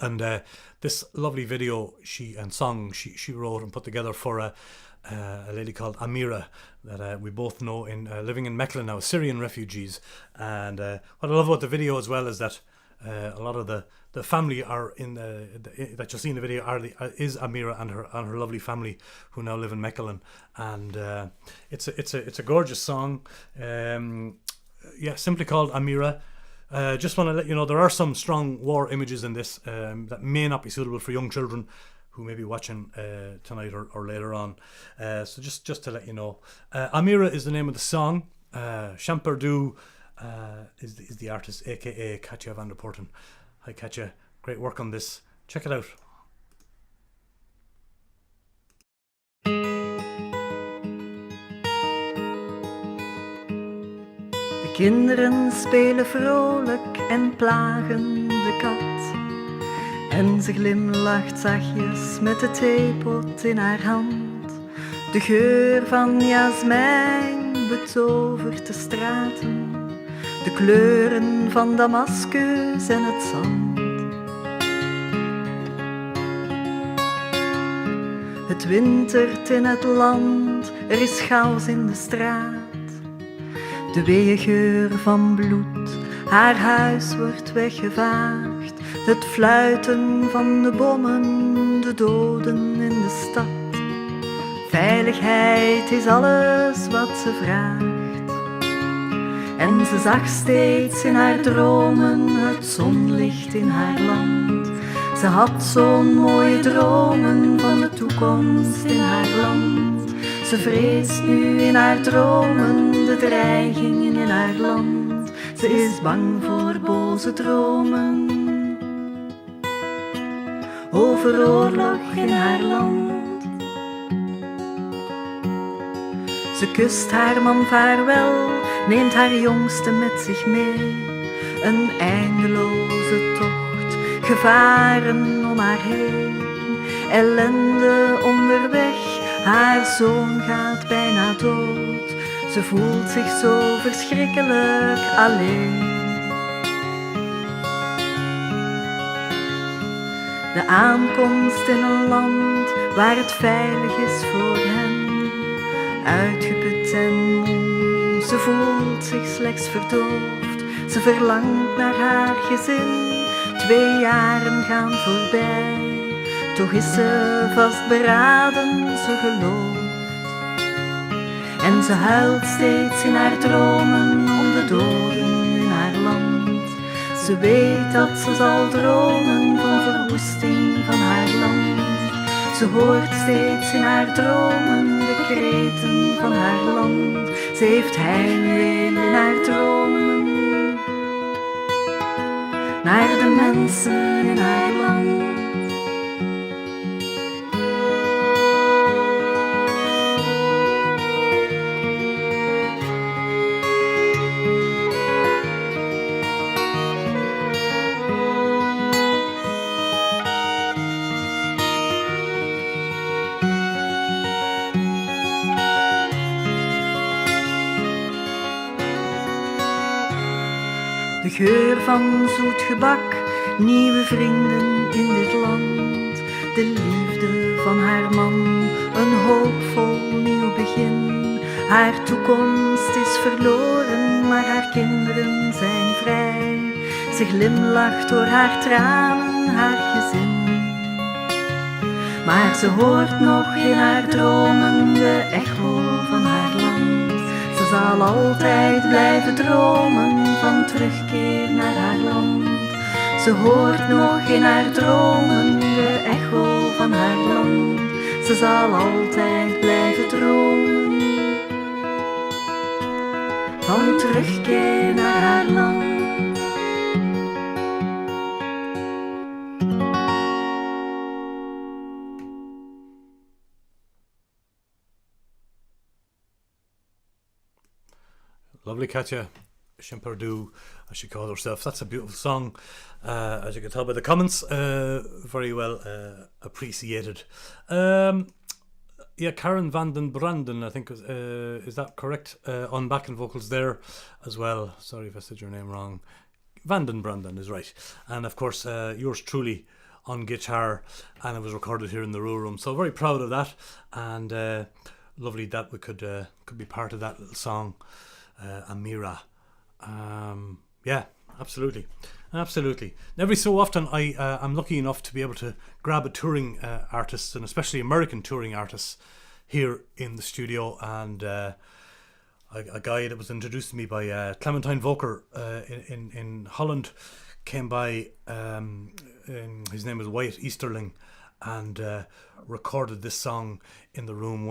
And this lovely video she wrote and put together for a lady called Amira that we both know in living in Mechelen now, Syrian refugees. And what I love about the video as well is that a lot of the family are in that you'll see in the video is Amira and her lovely family who now live in Mechelen, and it's a gorgeous song. Simply called Amira. Just want to let you know there are some strong war images in this that may not be suitable for young children who may be watching tonight or later on. So just to let you know, Amira is the name of the song. Champerdu is the artist, aka Katja van der Porten. Hi Katja, great work on this. Check it out. De kinderen spelen vrolijk en plagen de kat. En ze glimlacht zachtjes met de theepot in haar hand. De geur van jasmijn betovert de straten. De kleuren van Damascus en het zand. Het wintert in het land, er is chaos in de straat. De weeëngeur van bloed, haar huis wordt weggevaagd. Het fluiten van de bommen, de doden in de stad. Veiligheid is alles wat ze vraagt. En ze zag steeds in haar dromen het zonlicht in haar land. Ze had zo'n mooie dromen van de toekomst in haar land. Ze vreest nu in haar dromen de dreigingen in haar land. Ze is bang voor boze dromen over oorlog in haar land. Ze kust haar man vaarwel, neemt haar jongste met zich mee. Een eindeloze tocht, gevaren om haar heen. Ellende onderweg, haar zoon gaat bijna dood. Ze voelt zich zo verschrikkelijk alleen. De aankomst in een land waar het veilig is voor hen. Uitgeput en moe, ze voelt zich slechts verdoofd. Ze verlangt naar haar gezin, 2 jaren gaan voorbij. Toch is ze vastberaden, ze gelooft. En ze huilt steeds in haar dromen om de doden in haar land. Ze weet dat ze zal dromen van verwoesting van haar land. Ze hoort steeds in haar dromen de kreten van haar land. Ze heeft heimwee in haar dromen naar de mensen in haar land. De geur van zoet gebak, nieuwe vrienden in dit land. De liefde van haar man, een hoopvol nieuw begin. Haar toekomst is verloren, maar haar kinderen zijn vrij. Ze glimlacht door haar tranen, haar gezin. Maar ze hoort nog in haar dromen de echo van haar land. Ze zal altijd blijven dromen van terugkeer naar haar land. Ze hoort nog in haar dromen de echo van haar land. Ze zal altijd blijven dromen van terugkeer naar haar land. Lovely Katja Shimperdu, as she called herself. That's a beautiful song, as you can tell by the comments. Very well appreciated. Yeah, Karen van den Branden, I think, is that correct? On backing vocals there as well. Sorry if I said your name wrong. Van den Branden is right. And of course, yours truly on guitar, and it was recorded here in the Rua Room. So very proud of that, and lovely that we could be part of that little song. Amira. Yeah, absolutely. Every so often I'm lucky enough to be able to grab a touring artist, and especially American touring artists, here in the studio. And a guy that was introduced to me by Clementine Volker in Holland came by. His name is Wyatt Easterling, and recorded this song in the room.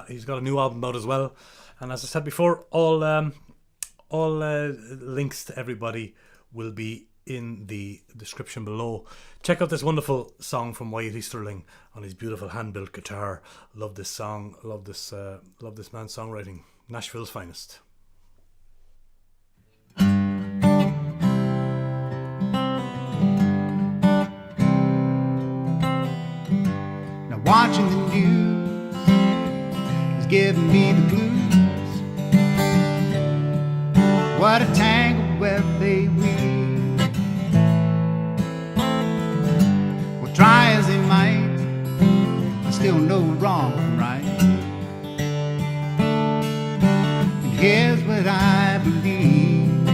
He's got a new album out as well, and as I said before, all links to everybody will be in the description below. Check out this wonderful song from Wyatt Easterling on his beautiful hand-built guitar. Love this song. Love this man's songwriting. Nashville's finest. Watching the news is giving me the blues. What a tangled web they weave. Well, try as they might, I still know wrong from right. And here's what I believe,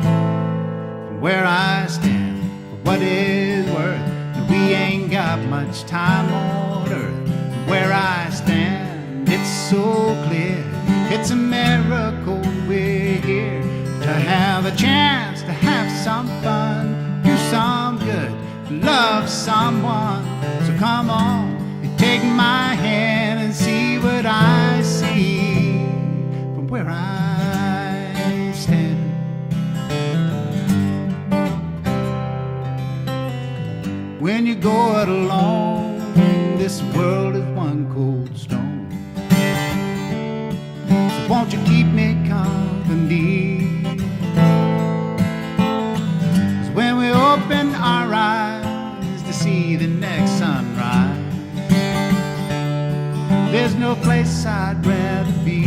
from where I stand, for what it's worth, that we ain't got much time on earth. Where I stand, it's so clear, it's a miracle we're here to have a chance to have some fun, do some good, love someone. So come on and take my hand and see what I see from where I stand. When you go it alone, this world is one cold stone. So won't you keep me company? 'Cause when we open our eyes to see the next sunrise, there's no place I'd rather be.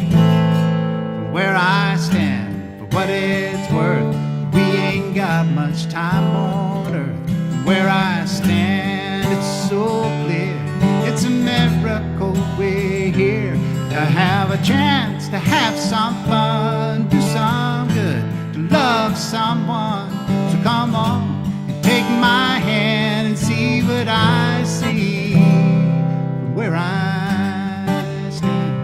From where I stand, for what it's worth, we ain't got much time on earth. From where I stand, it's so clear, it's a miracle we're here to have a chance to have some fun, do some good, to love someone. So come on, and take my hand and see what I see from where I stand.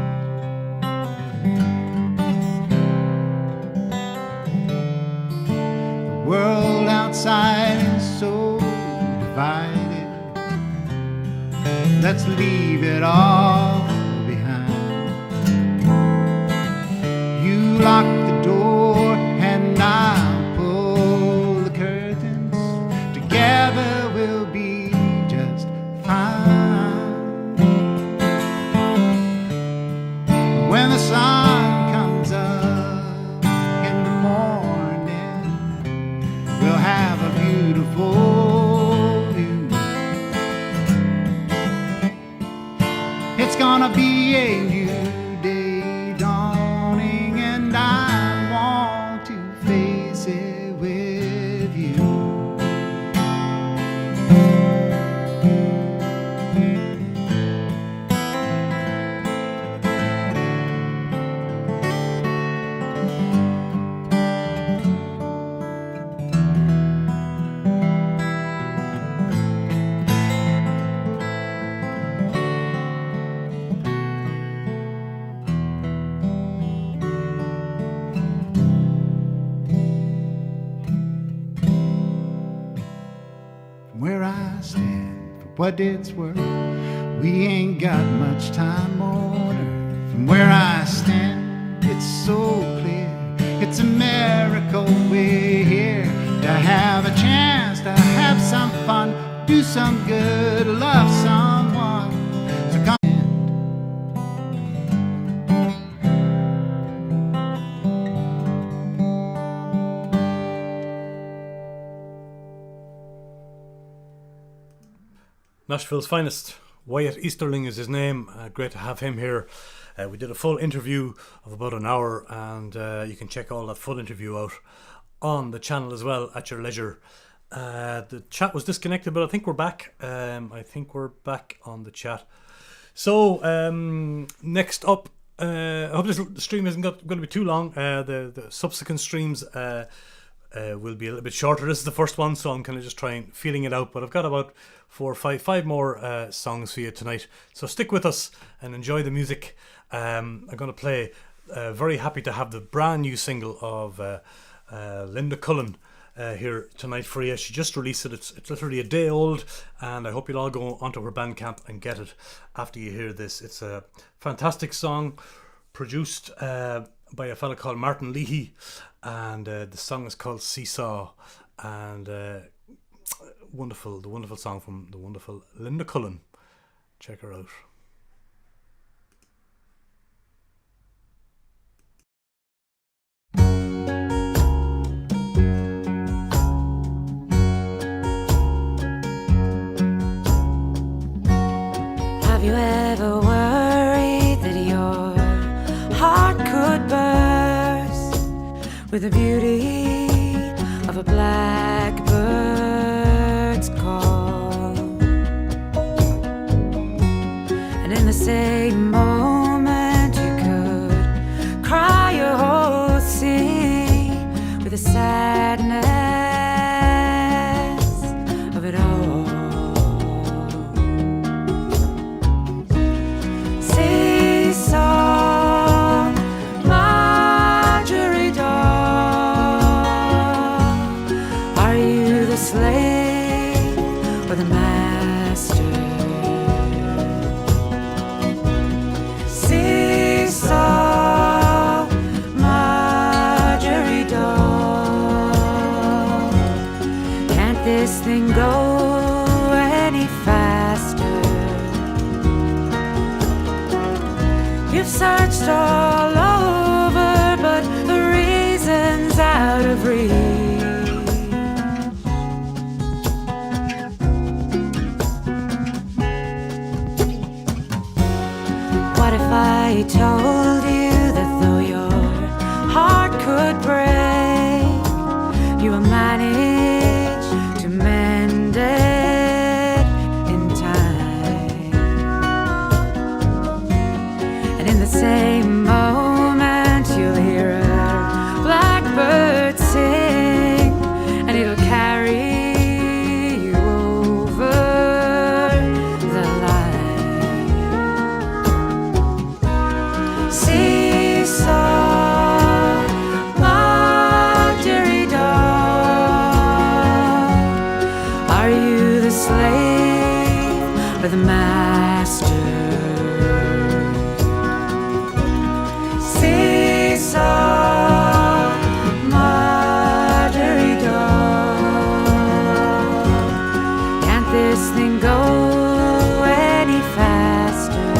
The world outside is so divided. Let's leave it all behind. You lock the door and I'll pull the curtains. Together we'll be just fine. When the sun comes up in the morning, we'll have a beautiful view. It's gonna be a new day dawning, and I want to face it with you. From where I stand, for what it's worth, we ain't got much time on earth. From where I stand, it's so clear, it's a miracle we're here to have a chance to have some fun, do some good, love someone. So come. Nashville's finest. Wyatt Easterling is his name. Great to have him here. We did a full interview of about an hour, and you can check all that full interview out on the channel as well at your leisure. The chat was disconnected, but I think we're back. I think we're back on the chat. So next up, I hope this stream isn't going to be too long. The subsequent streams will be a little bit shorter. This is the first one, so I'm kind of just feeling it out. But I've got about five more songs for you tonight. So stick with us and enjoy the music. I'm going to play. Very happy to have the brand new single of Linda Cullen here tonight for you. She just released it. It's literally a day old, and I hope you'll all go onto her Bandcamp and get it after you hear this. It's a fantastic song produced by a fella called Martin Leahy, and the song is called Seesaw, and the wonderful song from the wonderful Linda Cullen. Check her out. Have you ever worried that your heart could burst with the beauty of a blackbird's call? And in the same moment you could cry your whole scene with the sadness of it all. Seesaw, Marjorie doll, are you the slave or the master? Seesaw, Marjorie doll, can't this thing go any faster? You've searched all would break, you will manage to mend it in time. And in the same moment, you'll hear a blackbird sing, and it'll carry you over the line. Seesaw, Marjorie doll, are you the slave or the master? Seesaw, Marjorie doll, can't this thing go any faster?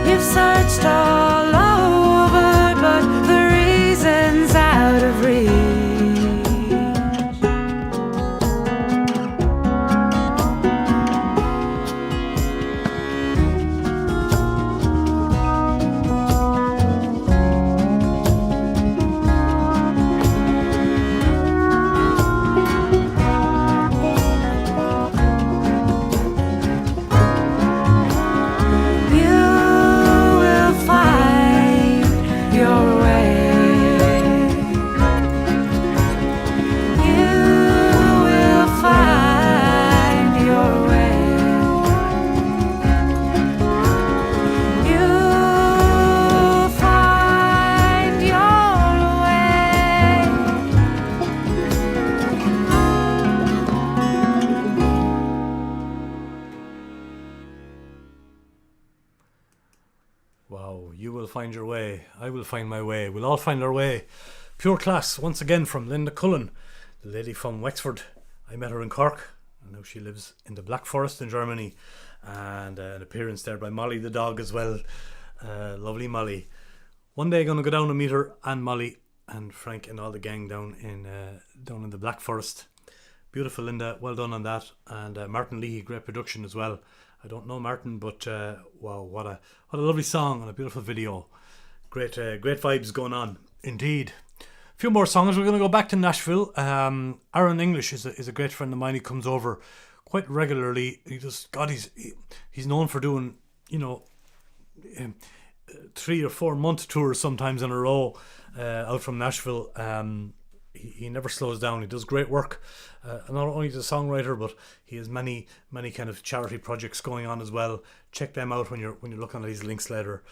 You've searched all over, but the reason's out of reach. You will find your way. You will find your way. You'll find your way. Wow, you will find your way. I will find my way. We'll all find our way. Pure class, once again from Linda Cullen, the lady from Wexford. I met her in Cork, and now she lives in the Black Forest in Germany. And an appearance there by Molly the dog as well. Lovely Molly. One day I'm going to go down and meet her and Molly and Frank and all the gang down in the Black Forest. Beautiful Linda, well done on that. And Martin Leahy, great production as well. I don't know Martin, but wow, what a lovely song and a beautiful video. Great vibes going on, indeed. A few more songs. We're going to go back to Nashville. Aaron English is a great friend of mine. He comes over quite regularly. He's known for doing 3 or 4 month tours sometimes in a row out from Nashville. He never slows down. He does great work. Not only is he a songwriter, but he has many kind of charity projects going on as well. Check them out when you're looking at these links later.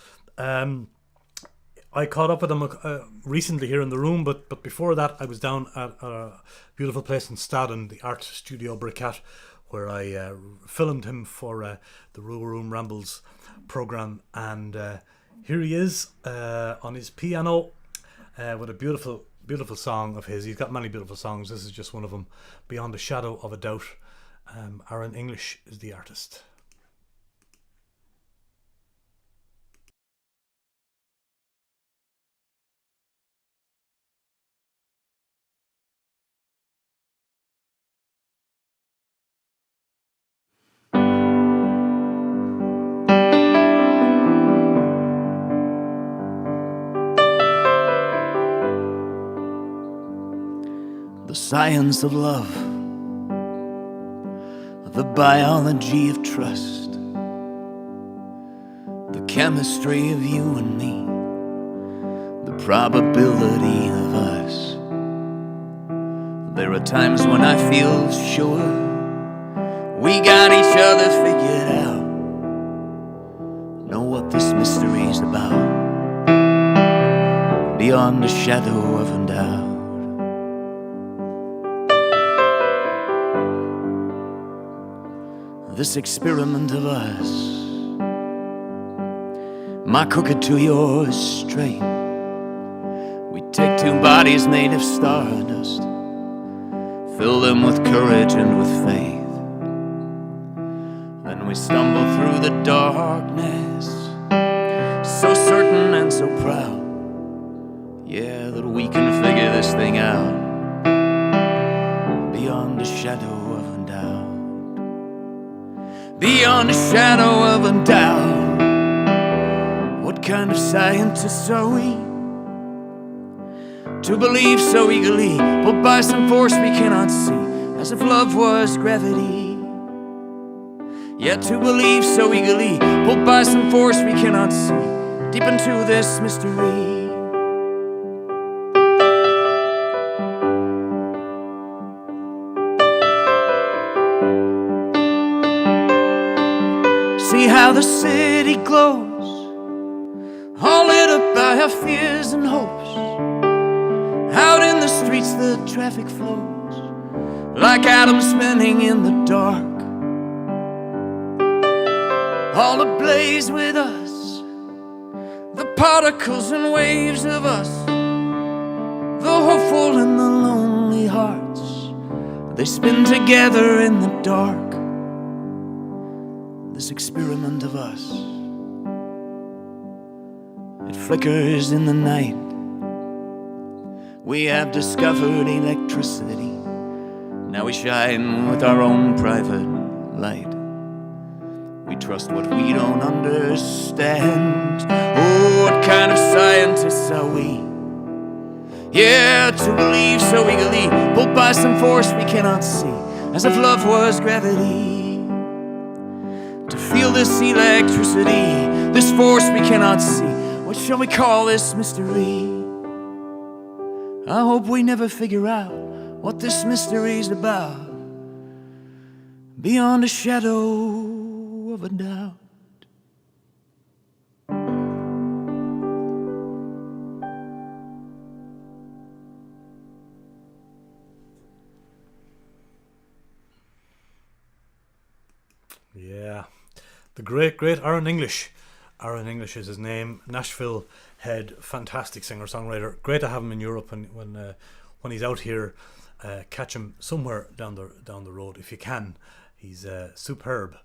I caught up with him recently here in the room, but before that I was down at a beautiful place in Staden, the Art Studio Bricat, where I filmed him for the Rua Room Rambles program, and here he is on his piano with a beautiful song of his. He's got many beautiful songs. This is just one of them, Beyond the Shadow of a Doubt. Aaron English is the artist. The science of love, the biology of trust, the chemistry of you and me, the probability of us. There are times when I feel sure we got each other figured out, know what this mystery's about, beyond the shadow of a doubt. This experiment of us, my crooked to yours straight. We take 2 bodies made of stardust, fill them with courage and with faith. Then we stumble through the darkness, so certain and so proud, yeah, that we can figure this thing out, beyond the shadow of a doubt. Beyond a shadow of a doubt, what kind of scientists are we? To believe so eagerly, pulled by some force we cannot see, as if love was gravity. Yet to believe so eagerly, pulled by some force we cannot see, deep into this mystery. See how the city glows, all lit up by our fears and hopes. Out in the streets the traffic flows, like atoms spinning in the dark, all ablaze with us, the particles and waves of us, the hopeful and the lonely hearts. They spin together in the dark, this experiment of us. It flickers in the night. We have discovered electricity. Now we shine with our own private light. We trust what we don't understand. Oh, what kind of scientists are we? Yeah, to believe so eagerly, pulled by some force we cannot see, as if love was gravity. To feel this electricity, this force we cannot see, what shall we call this mystery? I hope we never figure out what this mystery's about, beyond a shadow of a doubt. Yeah, the great Aaron English. Aaron English is his name. Nashville head, fantastic singer-songwriter. Great to have him in Europe, and when he's out here, catch him somewhere down the road if you can. He's a superb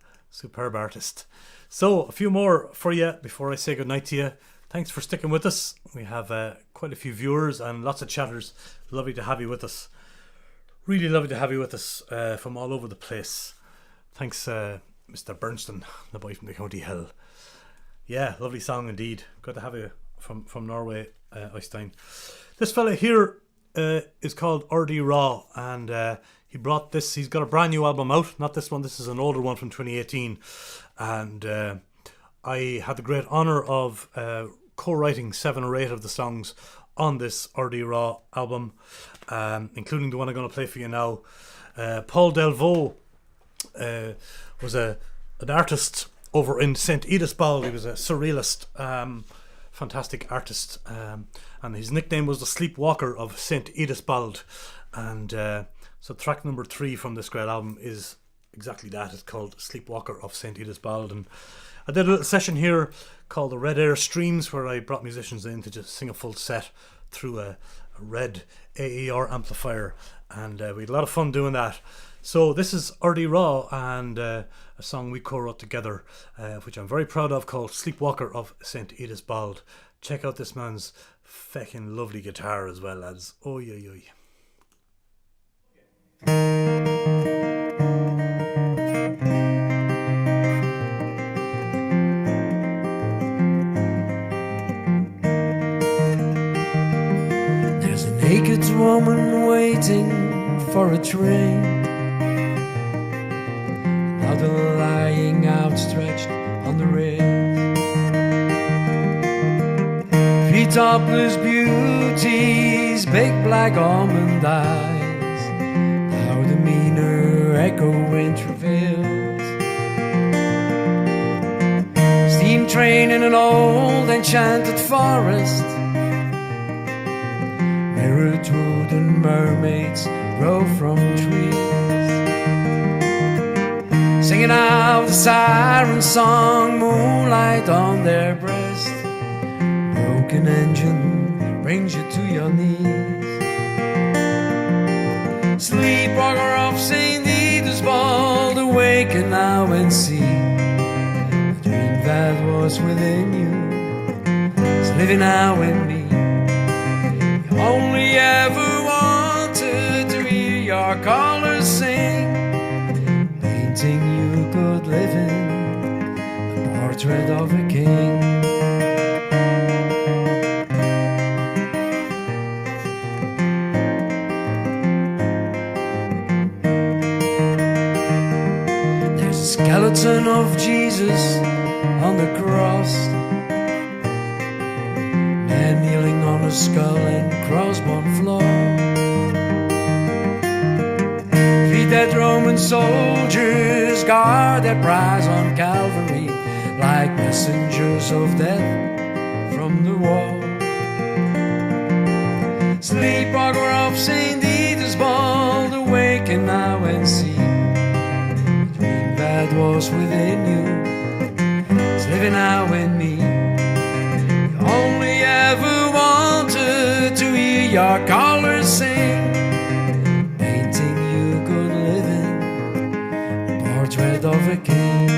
artist. So a few more for you before I say goodnight to you. Thanks for sticking with us. We have quite a few viewers and lots of chatters. Lovely to have you with us. Really lovely to have you with us from all over the place. Thanks, Mr. Bernston, the boy from the County Hill. Yeah, lovely song indeed. Good to have you from Norway, Øystein. This fella here is called R.D. Raw, and he brought this. He's got a brand new album out. Not this one. This is an older one from 2018. And I had the great honour of co-writing 7 or 8 of the songs on this R.D. Raw album, including the one I'm going to play for you now. Paul Delvaux was an artist over in St. Edithbald. He was a surrealist, fantastic artist, and his nickname was the Sleepwalker of St. Edithbald. And so track number 3 from this great album is exactly that. It's called Sleepwalker of St. Edithbald. And I did a little session here called the Red Air Streams, where I brought musicians in to just sing a full set through a red AER amplifier, and we had a lot of fun doing that. So this is R.D. Raw, and a song we co-wrote together, which I'm very proud of, called Sleepwalker of St. Edithbald. Check out this man's feckin' lovely guitar as well, lads. Oh, yeah. There's a naked woman waiting for a train, another lying outstretched on the rails. 3 topless beauties, big black almond eyes, how demeanor echo in travails. Steam train in an old enchanted forest, mirrored wood and mermaids grow from trees, singing out the siren song, moonlight on their breast. Broken engine brings you to your knees. Sleepwalker of St. Edithbald, awaken now and see the dream that was within you is living now in me. You only ever wanted to hear your colors sing, painting you good living, a portrait of a king. person of Jesus on the cross, man kneeling on a skull and crossbone floor. Feed that Roman soldiers, guard that prize on Calvary, like messengers of death from the wall. Sleepwalker of St. Edith's Bald, awaken now and see the dream that was within you is living now in me. You only ever wanted to hear your colors sing, painting you good living, a portrait of a king.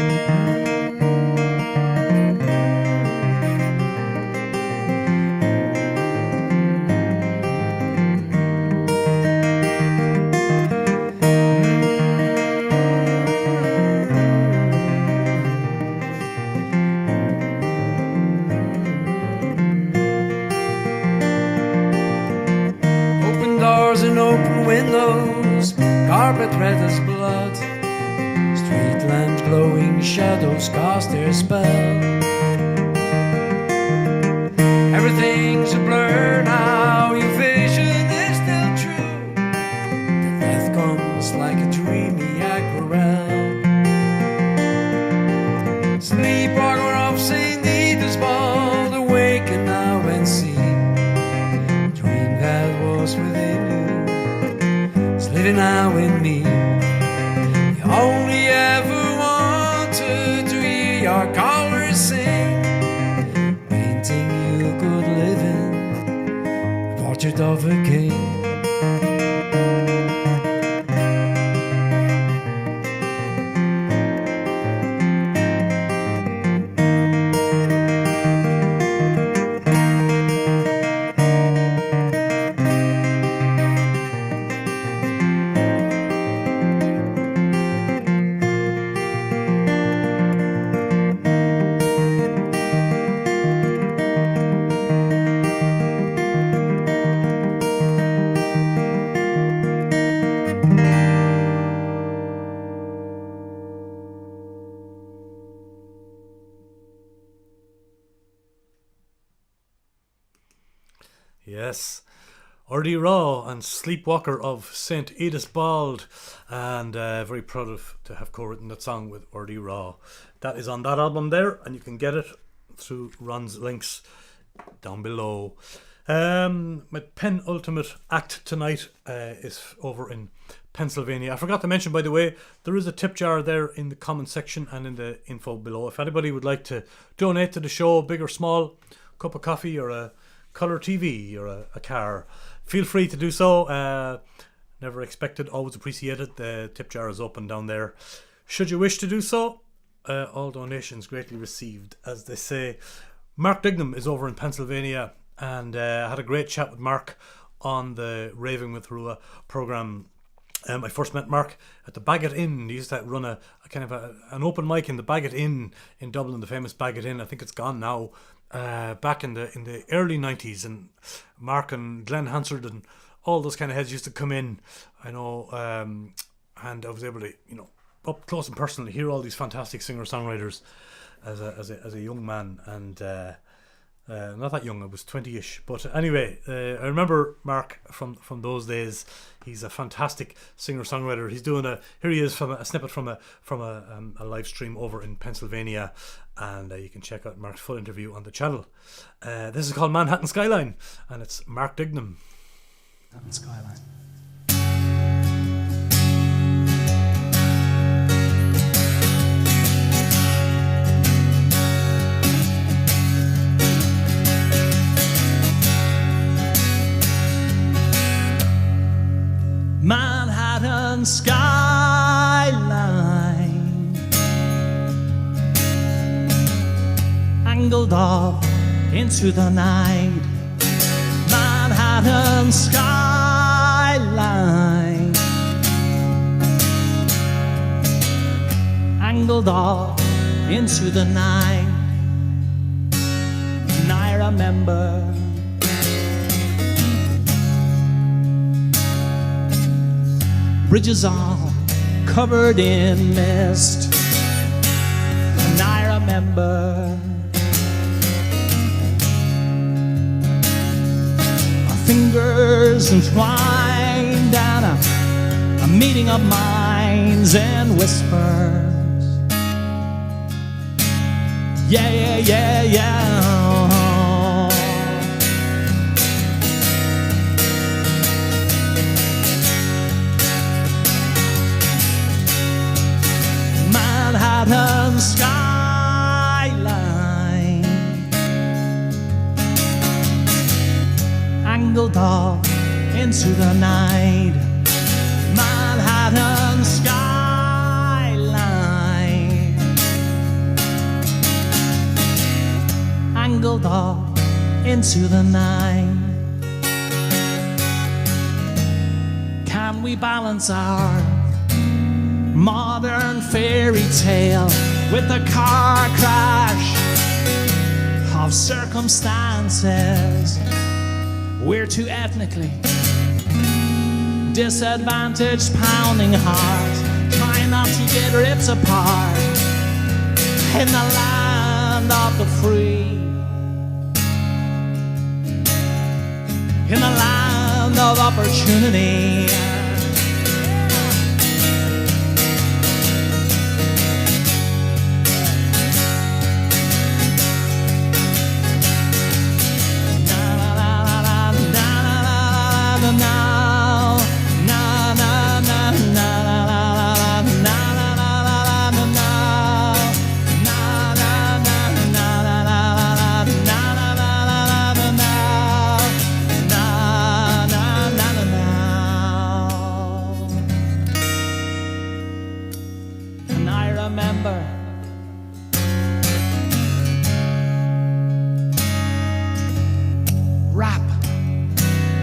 Windows, carpet red as blood, street lamps glowing shadows cast their spell. Everything's a blur now, your vision is still true. The death comes like a dreamy aquarelle. Sleepwalker of St. Edith's Bald, awaken now and see the dream that was within you, living now in me. You only ever wanted to hear your colors sing, painting you good living, a portrait of a king. Yes, R.D. Raw and Sleepwalker of St. Edith's Bald, and very proud to have co-written that song with R.D. Raw. That is on that album there, and you can get it through Ron's links down below. My penultimate act tonight is over in Pennsylvania. I forgot to mention, by the way, there is a tip jar there in the comment section and in the info below. If anybody would like to donate to the show, big or small, cup of coffee or a colour TV or a car, feel free to do so. Never expected, always appreciated. The tip jar is open down there should you wish to do so. All donations greatly received, as they say. Mark Dignam is over in Pennsylvania, and I had a great chat with Mark on the Raving with Rua programme. I first met Mark at the Bagot Inn. He used to run a kind of an open mic in the Bagot Inn in Dublin, the famous Bagot Inn. I think it's gone now. Back in the early 90s, and Mark and Glenn Hansard and all those kind of heads used to come in, I know, and I was able to, up close and personal, hear all these fantastic singer-songwriters as a young man, and not that young, I was 20ish, but anyway, I remember Mark from those days. He's a fantastic singer-songwriter. He's doing here he is from a snippet from a live stream over in Pennsylvania, and you can check out Mark's full interview on the channel. This is called Manhattan Skyline, and it's Mark Dignam. Manhattan Skyline. Manhattan skyline, angled off into the night. Manhattan skyline, angled off into the night. And I remember bridges all covered in mist, remember our fingers entwined and a meeting of minds and whispers. Yeah, yeah, yeah, yeah. Manhattan skyline, angled off into the night. Manhattan skyline, angled off into the night. Can we balance our modern fairy tale with a car crash of circumstances? We're too ethnically disadvantaged, pounding hard, trying not to get ripped apart in the land of the free, in the land of opportunity.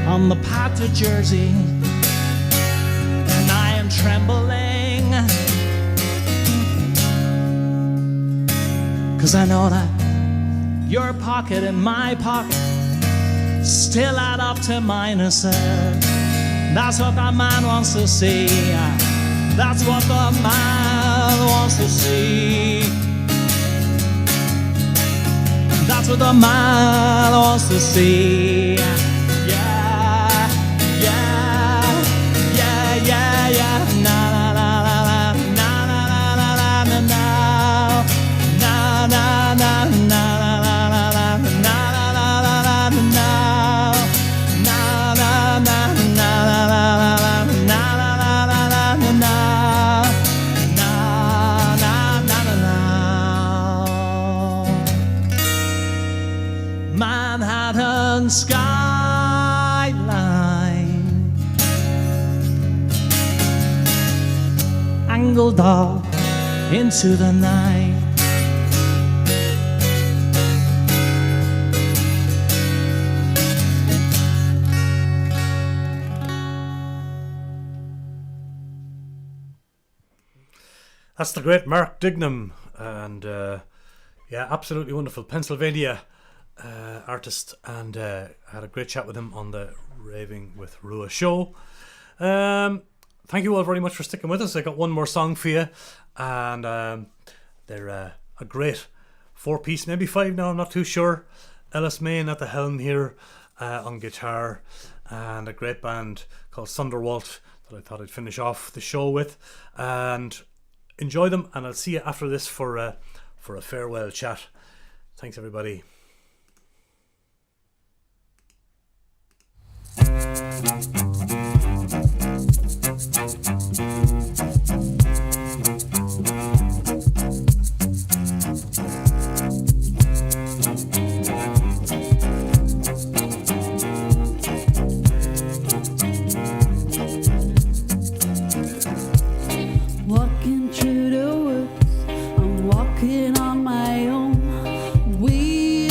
On the path to Jersey, and I am trembling, 'cause I know that your pocket and my pocket still add up to minuses. That's what the man wants to see. That's what the man wants to see. That's what the man wants to see. Manhattan skyline, angled off into the night. That's the great Mark Dignam, and yeah, absolutely wonderful Pennsylvania artist, and had a great chat with him on the Raving with Rua show. Thank you all very much for sticking with us. I got one more song for you, and they're a great 4-piece, maybe 5 now, I'm not too sure. Ellis Main at the helm here on guitar, and a great band called Sunderwalt that I thought I'd finish off the show with. And enjoy them, and I'll see you after this for a farewell chat. Thanks everybody. Walking through the woods, I'm walking on my own. We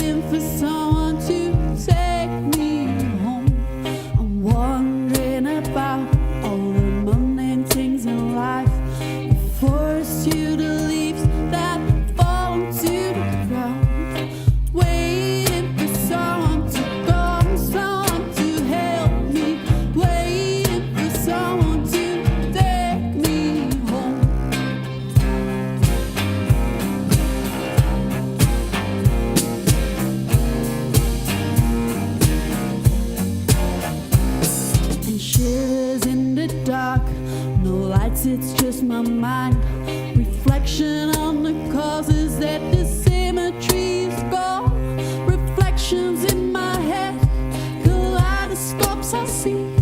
guess it's just my mind. Reflection on the causes that the symmetry's gone. Reflections in my head, kaleidoscopes I see.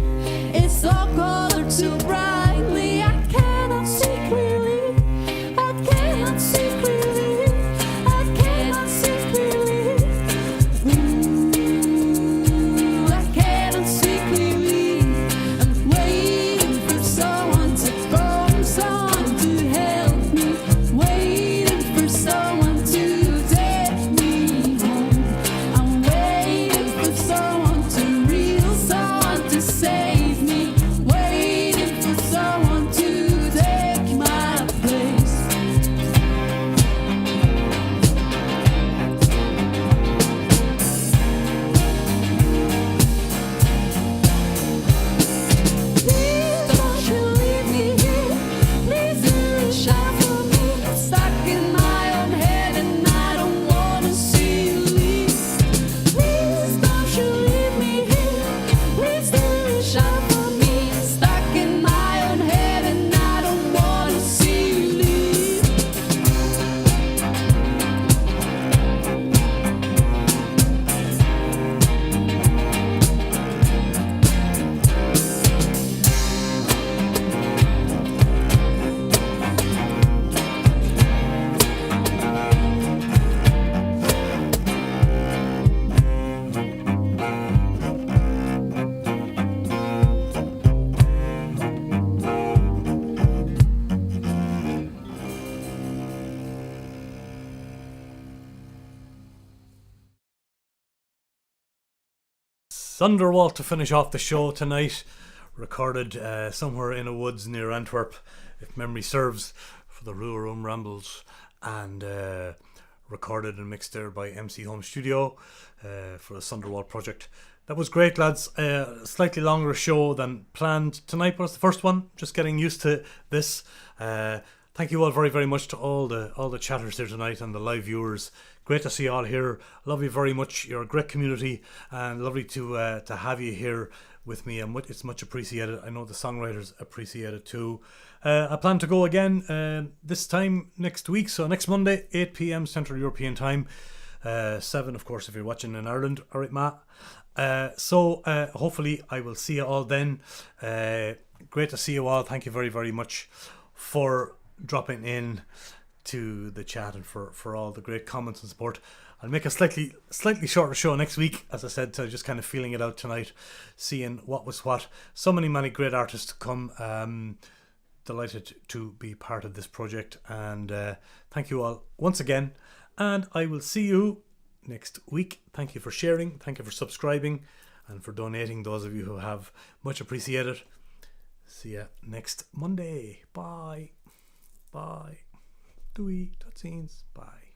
It's all colored too brightly. I cannot see clearly. I cannot see clearly. I cannot see clearly. Ooh, I cannot see clearly. I'm waiting for someone to phone, someone to help me. Waiting for someone to take me home. I'm waiting for someone to real, someone to save me. Waiting for someone to take my place. Please don't you leave me here. Please don't shine for me. I'm stuck in my own head and I don't wanna see you leave. Please don't you leave me here. Please don't shine for me. I'm stuck in my own head and I don't wanna see you leave. Thunderwalt to finish off the show tonight. Recorded somewhere in a woods near Antwerp, if memory serves, for the Rua Room Rambles, and recorded and mixed there by MC Home Studio for the Thunderwalt project. That was great, lads. Slightly longer show than planned tonight, but it's the first one. Just getting used to this. Thank you all very, very much to all the chatters here tonight and the live viewers. Great to see you all here. Love you very much. You're a great community, and lovely to have you here with me. And it's much appreciated. I know the songwriters appreciate it too. I plan to go again this time next week, so next Monday, 8 p.m. Central European Time, 7 of course if you're watching in Ireland. All right, Matt. So hopefully I will see you all then. Great to see you all. Thank you very, very much for dropping in to the chat and for all the great comments and support. I'll make a slightly shorter show next week, as I said, so just kind of feeling it out tonight, seeing what was what. So many great artists to come. Delighted to be part of this project, and thank you all once again, and I will see you next week. Thank you for sharing, thank you for subscribing, and for donating, those of you who have. Much appreciated. See ya next Monday. Bye. Doei, tot ziens. Bye.